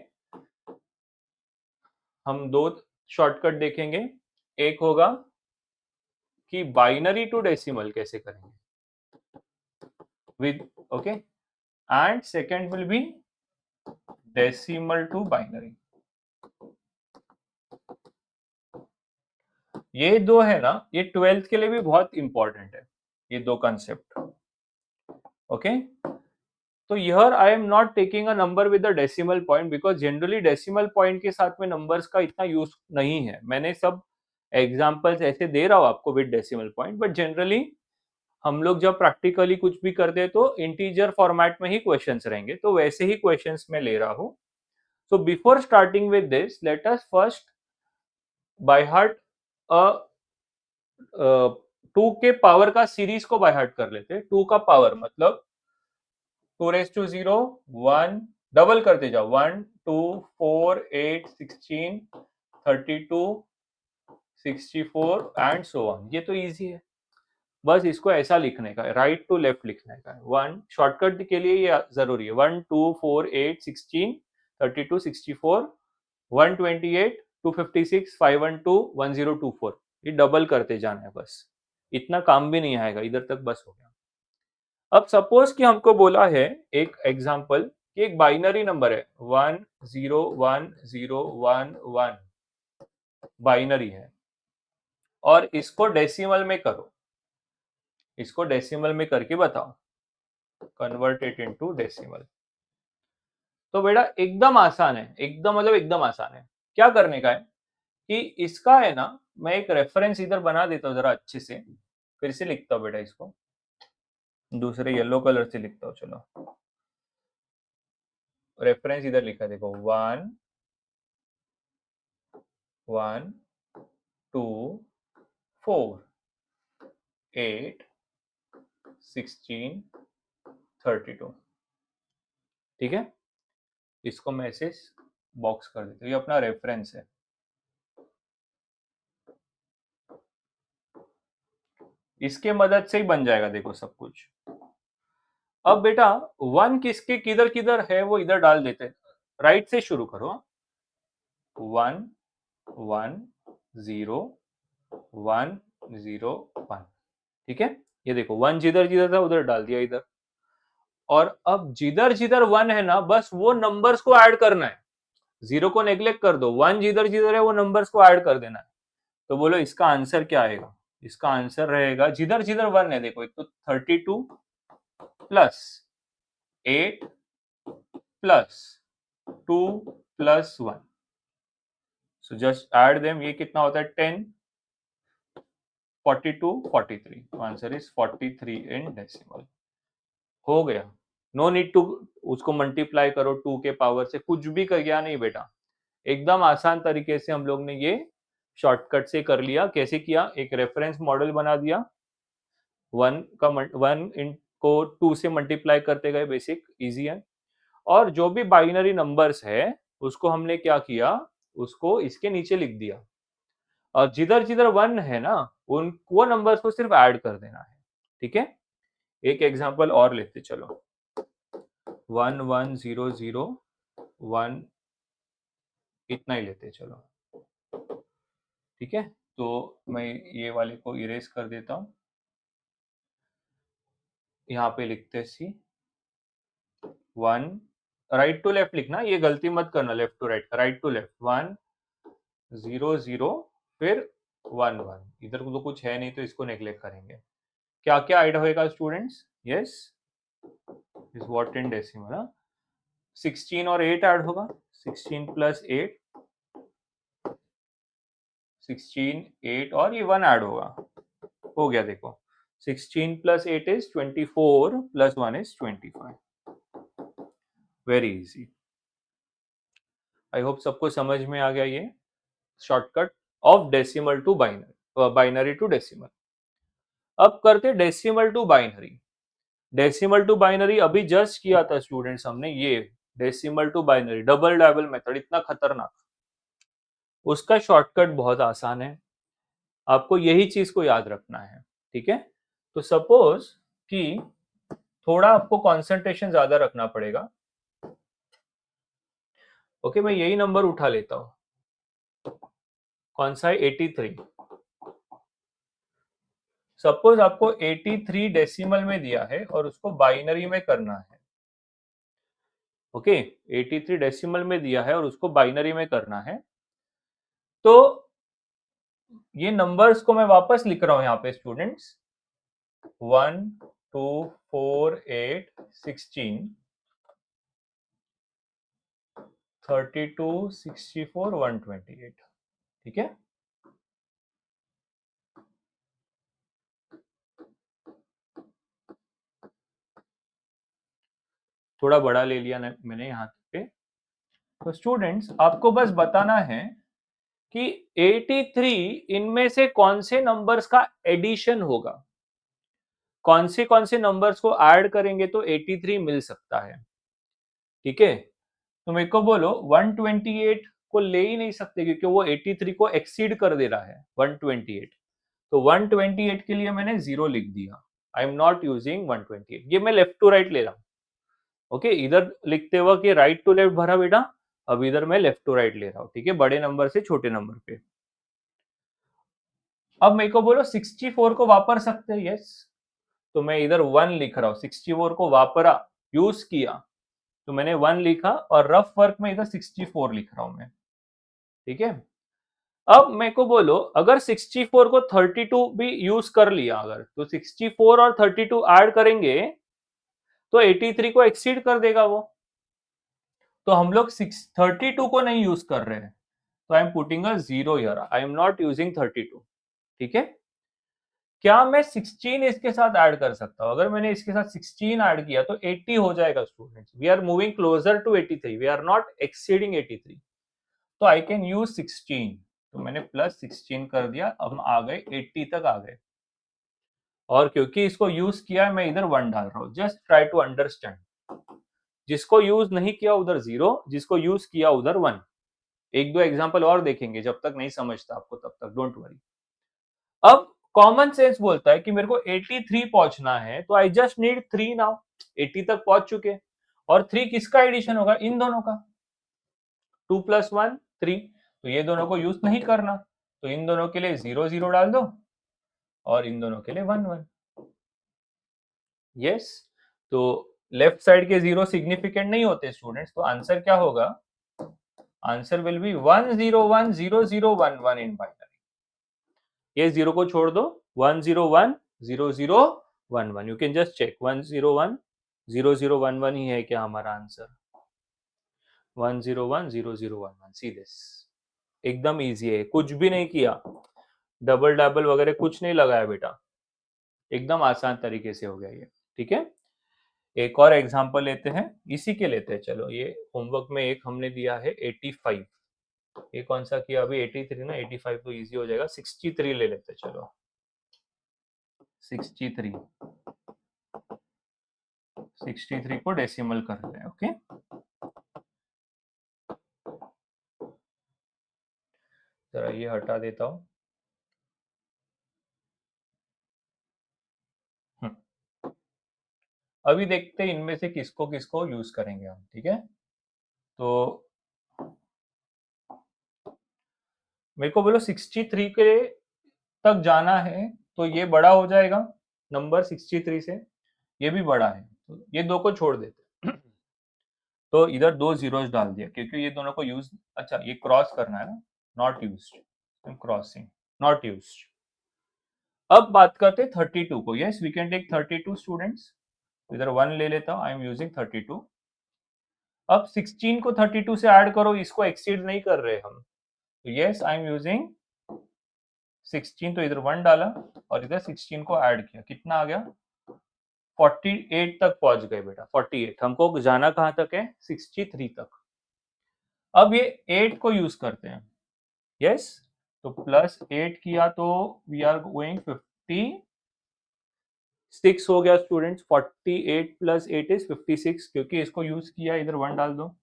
हम 2 शॉर्टकट देखेंगे। एक होगा कि बाइनरी टू डेसिमल कैसे करेंगे with, okay, and second will be decimal to binary. ये 2 है ना, ये 12th के लिए भी बहुत इंपॉर्टेंट है, ये 2 कंसेप्ट। ओके, तो here I am not taking a number with the decimal point because generally decimal point के साथ में नंबर्स का इतना यूज नहीं है। मैंने सब एग्जांपल्स ऐसे दे रहा हूं आपको with decimal point, but generally हम लोग जब प्रैक्टिकली कुछ भी करते हैं तो इंटीजर फॉर्मेट में ही क्वेश्चंस रहेंगे, तो वैसे ही क्वेश्चंस मैं ले रहा हूं। So before starting with this let us first by heart a 2 के पावर का सीरीज को बाय हार्ट कर लेते हैं। 2 का पावर मतलब 2 raised to 0 1, डबल करते जाओ 1 2 4 8 16 32 64 एंड सो ऑन। ये तो इजी है, बस इसको ऐसा लिखने का है, राइट टू लेफ्ट लिखने का है। 1 शॉर्टकट के लिए ये जरूरी है। 1 2 4 8 16 32 64 128 256 512 1024। ये डबल करते जाना है, बस इतना काम भी नहीं आएगा इधर तक, बस हो गया। अब सपोज कि हमको बोला है एक एग्जांपल कि एक बाइनरी नंबर है 101011 बाइनरी है और इसको डेसिमल में करो, इसको डेसिमल में करके बताओ, कन्वर्ट इट इनटू डेसिमल। तो बेटा एकदम आसान है, एकदम मतलब एकदम आसान है। क्या करने का है कि इसका है ना, मैं एक रेफरेंस इधर बना देता हूँ जरा अच्छे से, फिर से लिखता हूँ बेटा, इसको दूसरे येलो कलर से लिखता हूँ। चलो रेफरेंस इधर लिखा, देखो 1 1 2 4 8 16 32। ठीक है, इसको मैं ऐसे बॉक्स कर देता हूँ, ये अपना रेफरेंस है। इसके मदद से ही बन जाएगा देखो सब कुछ। अब बेटा 1 किसके किधर किधर है वो इधर डाल देते हैं, राइट से शुरू करो। 1 1 0 1 0 1। ठीक है, ये देखो 1 जिधर जिधर था उधर डाल दिया इधर। और अब जिधर जिधर 1 है ना, बस वो नंबर्स को ऐड करना है, 0 को नेग्लेक्ट कर दो। 1 जिधर जिधर है वो नंबर्स को ऐड कर देना है। तो बोलो इसका आंसर क्या आएगा? इसका आंसर रहेगा जिधर जिधर 1 है, देखो एक तो 32 plus 8 plus 2 plus 1। So just add them, ये कितना होता है 10 42 43। Answer is 43 in decimal. हो गया, नो नीड टू उसको मल्टीप्लाई करो 2 के पावर से, कुछ भी कर गया नहीं बेटा, एकदम आसान तरीके से हम लोग ने ये शॉर्टकट से कर लिया। कैसे किया? एक रेफरेंस मॉडल बना दिया, 1 का 1 इन को 2 से मल्टीप्लाई करते गए, बेसिक इजी है। और जो भी बाइनरी नंबर्स है उसको हमने क्या किया, उसको इसके नीचे लिख दिया, और जिधर जिधर 1 है ना उन वो नंबर्स को सिर्फ ऐड कर देना है। ठीक है, एक एग्जांपल और लेते चलो, 1 1 0 0 1, इतना ही लेते चलो। ठीक है, तो मैं ये वाले को इरेज कर देता हूँ, यहाँ पे लिखते सी 1, राइट टू लेफ्ट लिखना, ये गलती मत करना left to right, right to left. 1 0 0 फिर 1 1, इधर तो कुछ है नहीं तो इसको नेग्लेक्ट करेंगे। क्या क्या ऐड होएगा students? Yes, is what in decimal. 16 और 8 ऐड होगा, 16 प्लस 8 16 8 और ये 1 ऐड होगा, हो गया देखो 16 plus 8 is 24 plus 1 is 25। Very easy. I hope सबको समझ में आ गया ये shortcut of decimal to binary. Binary to decimal. अब करते decimal to binary. Decimal to binary अभी जस्ट किया था स्टूडेंट्स हमने, ये decimal to binary double double method, इतना खतरनाक। उसका शॉर्टकट बहुत आसान है, आपको यही चीज को याद रखना है, ठीक है। तो सपोज कि थोड़ा आपको कंसंट्रेशन ज्यादा रखना पड़ेगा। ओके, मैं यही नंबर उठा लेता हूं, कौन सा है, 83। सपोज आपको 83 डेसिमल में दिया है और उसको बाइनरी में करना है। ओके, 83 डेसिमल में दिया है और उसको बाइनरी में करना है। तो ये नंबर्स को मैं वापस लिख रहा हूं यहाँ पे स्टूडेंट्स, 1 2 4 8 16 32 64 128, ठीक है। थोड़ा बड़ा ले लिया मैंने यहाँ पे। तो स्टूडेंट्स आपको बस बताना है कि 83 इनमें से कौन से नंबर्स का एडिशन होगा, कौन से नंबर्स को ऐड करेंगे तो 83 मिल सकता है, ठीक है। तो मेरे को बोलो 128 को ले ही नहीं सकते क्योंकि वो 83 को एक्सीड कर दे रहा है 128। तो 128 के लिए मैंने 0 लिख दिया, आई एम नॉट यूजिंग 128। ये मैं लेफ्ट टू राइट ले रहा हूँ। ओके, इधर लिखते वक्त ये राइट टू लेफ्ट भरा बेटा, अब इधर मैं लेफ्ट टू राइट ले रहा हूँ, ठीक है, बड़े नंबर से छोटे नंबर पे। अब मेरे को बोलो 64 को वापर सकते हैं, यस। तो मैं इधर 1 लिख रहा हूँ, 64 को वापरा, यूज किया, तो मैंने 1 लिखा और रफ वर्क में इधर 64 लिख रहा हूं मैं, ठीक है। अब मेरे को बोलो अगर 64 को 32 भी यूज कर लिया अगर, तो 64 और 32 ऐड करेंगे तो 83 को एक्सीड कर देगा वो। तो हम लोग 32 को नहीं यूज कर रहे हैं, तो I am putting a 0 here, I am not using 32, ठीक है। क्या मैं 16 इसके साथ ऐड कर सकता हूं? अगर मैंने इसके साथ 16 ऐड किया तो 80 हो जाएगा students. We are moving closer to 83, we are not exceeding 83। तो आई कैन यूज 16, तो मैंने प्लस 16 कर दिया, हम आ गए 80 तक आ गए। और क्योंकि इसको यूज किया है मैं इधर 1 डाल रहा हूं, जस्ट ट्राई टू अंडरस्टैंड। जिसको यूज नहीं किया उधर 0, जिसको यूज किया उधर 1। एक दो एग्जांपल और देखेंगे, जब तक नहीं समझता आपको तब तक डोंट वरी। अब कॉमन सेंस बोलता है कि मेरे को 83 पहुंचना है, तो आई जस्ट नीड 3 नाउ। 80 तक पहुंच चुके, और 3 किसका एडिशन होगा, इन दोनों का, 2 + 1 3। तो ये दोनों को यूज नहीं करना, तो इन दोनों के लिए 0 0 डाल दो और इन दोनों के लिए 1 1। यस, तो लेफ्ट साइड के 0 सिग्निफिकेंट नहीं होते स्टूडेंट्स, तो आंसर क्या होगा, answer will be 1 0 1 0 0 1 1 in binary. ये 0 को छोड़ दो, 1 0 1 0 0 1 1। यू कैन जस्ट चेक 1 0 1 0 0 1 1 ही है क्या हमारा आंसर, 1 0 1 0 0 1 1। सी दिस, एकदम इजी है, कुछ भी नहीं किया, डबल डबल वगैरह कुछ नहीं लगाया बेटा, एकदम आसान तरीके से हो गया ये, ठीक है। एक और एग्जांपल लेते हैं, इसी के लेते हैं, चलो ये होमवर्क में एक हमने दिया है 85, ये कौन सा किया अभी, 83 ना, 85 तो इजी हो जाएगा, 63 ले लेते हैं, चलो 63, 63 को डेसिमल कर रहे हैं। ओके, जरा ये हटा देता हूं। अभी देखते हैं इनमें से किसको किसको यूज करेंगे हम, ठीक है। तो मेरे को बोलो 63 के तक जाना है, तो ये बड़ा हो जाएगा नंबर 63 से, ये भी बड़ा है, तो ये दो को छोड़ देते। तो इधर 2 जीरोस डाल दिया क्योंकि ये दोनों को यूज, अच्छा ये क्रॉस करना है ना, not used, crossing, not used. अब बात करते हैं 32 को। Yes, we can take 32 students, इधर 1 ले लेता हूं, आई एम यूजिंग 32। अब 16 को 32 से ऐड करो, इसको एक्सीड नहीं कर रहे हम, तो यस आई एम यूजिंग 16, तो इधर 1 डाला और इधर 16 को ऐड किया, कितना आ गया, 48 तक पहुंच गए बेटा, 48। हमको जाना कहां तक है, 63 तक। अब ये 8 को यूज करते हैं, यस तो +8 किया तो वी आर गोइंग 56 हो गया स्टूडेंट्स। 48 + 8 इज 56, क्योंकि इसको यूज किया, इधर 1 डाल दो,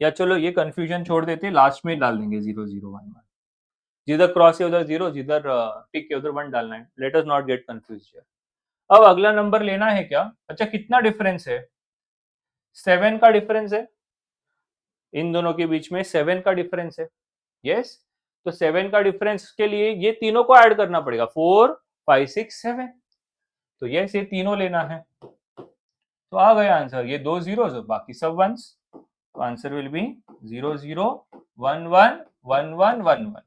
या चलो ये कंफ्यूजन छोड़ देते, लास्ट में डाल देंगे 0 0 1 1, जिधर क्रॉस है उधर 0, जिधर टिक है उधर 1 डालना है। Let us not get confuse. अब अगला नंबर लेना है क्या? अच्छा, कितना डिफरेंस है? 7 का डिफरेंस है इन दोनों के बीच में, 7 का डिफरेंस है। यस, तो 7 का डिफरेंस के लिए ये तीनों को ऐड करना पड़ेगा, 4 5 6 7। तो यस, ये तीनों लेना है। तो आ गया आंसर, ये 2 जीरो, बाकी सब वंस। तो आंसर विल बी 0 0 1 1 1 1 1 1।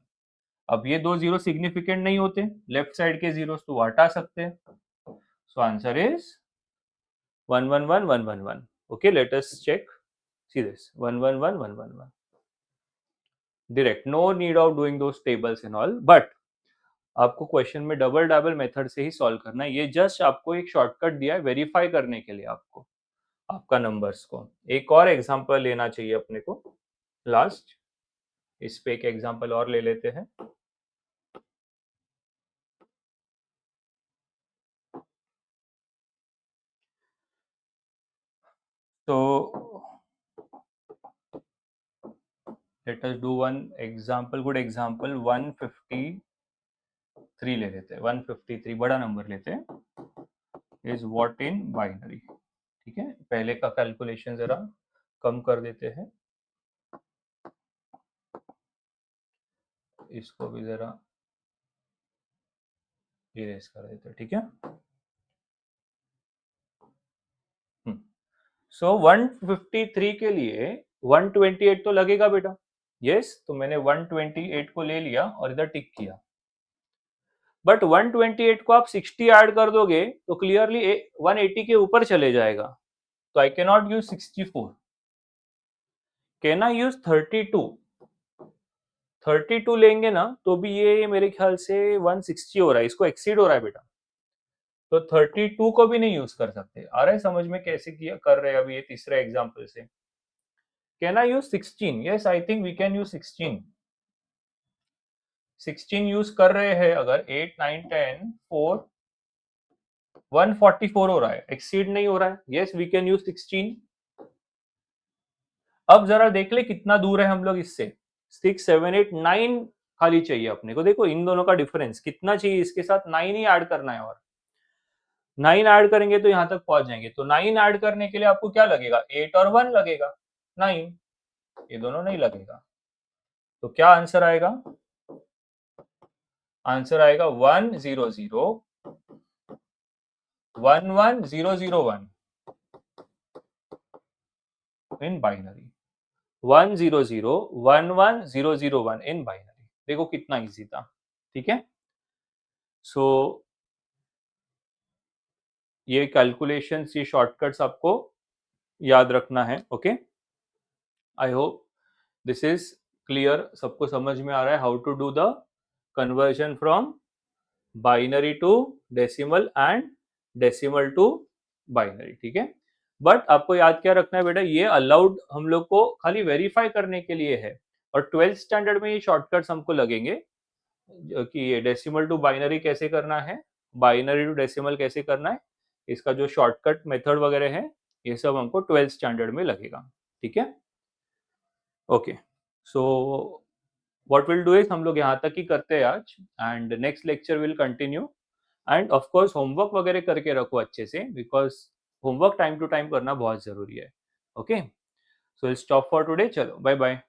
अब ये 2 जीरो सिग्निफिकेंट नहीं होते, लेफ्ट साइड के जीरोस तो हटा सकते हैं। So answer is 1 1 1 1 1 1। Okay, let us check. See this 1 1 1 1 1 1 direct, no need of doing those tables and all, but आपको क्वेश्चन में डबल डबल मेथड से ही सॉल्व करना है। ये जस्ट आपको एक शॉर्टकट दिया है वेरीफाई करने के लिए, आपको आपका नंबर्स को। एक और एग्जांपल लेना चाहिए अपने को लास्ट, इस पे एक एग्जांपल और ले लेते हैं। तो let us do one example, good example. 153 ले लेते हैं, 153 बड़ा नंबर लेते हैं, इज व्हाट इन बाइनरी। ठीक है, पहले का कैलकुलेशन जरा कम कर देते हैं, इसको भी जरा इरेज कर देते हैं। ठीक है, सो 153 के लिए 128 तो लगेगा बेटा। यस, तो मैंने 128 को ले लिया और इधर टिक किया, बट 128 को आप 60 ऐड कर दोगे तो क्लियरली 180 के ऊपर चले जाएगा। तो I can not use 64, can I use 32? 32 लेंगे ना तो भी ये मेरे ख्याल से 160 हो रहा है, इसको एक्सीड हो रहा है बेटा। तो 32 को भी नहीं यूज कर सकते। आ रहा है समझ में कैसे किया कर रहे हैं अभी ये तीसरे एग्जांपल से? Can I use 16? Yes, I think we can use 16। 16 use कर रहे हैं अगर, 8 9 10 4 144 हो रहा है, एक्सीड नहीं हो रहा है। Yes, we can use 16। अब जरा देख ले कितना दूर है हम लोग इससे, 6 7 8 9 खाली चाहिए अपने को। देखो इन दोनों का डिफरेंस कितना चाहिए, इसके साथ 9 ही ऐड करना है, और 9 ऐड करेंगे तो यहां तक पहुंच जाएंगे। तो 9 ऐड करने के लिए आपको क्या लगेगा? 8 और 1 लगेगा, 9, ये दोनों नहीं लगेगा। तो क्या आंसर आएगा? आंसर आएगा 1 0 0 1 1 0 0 1 इन बाइनरी। 1 0 0 1 1 0 0 1 in binary. देखो कितना इजी था। ठीक है, सो ये कैलकुलेशंस, ये शॉर्टकट्स आपको याद रखना है। Okay, I hope this is clear, सबको समझ में आ रहा है how to do the conversion from binary to decimal and decimal to binary. ठीक है, बट आपको याद क्या रखना है बेटा, ये अलाउड हम लोग को खाली वेरीफाई करने के लिए है, और 12th स्टैंडर्ड में ये शॉर्टकट्स हमको लगेंगे कि ये डेसिमल टू बाइनरी कैसे करना है, बाइनरी टू डेसिमल कैसे करना है, इसका जो शॉर्टकट मेथड वगैरह है, ये सब हमको 12th स्टैंडर्ड में लगेगा। ठीक है, okay, so what will do is हम लोग यहाँ तक ही करते हैं आज, and next lecture will continue. And of course homework वगैरह करके रखो अच्छे से, because homework time to time करना बहुत जरूरी है। Okay, so stop for today, चलो बाय बाय।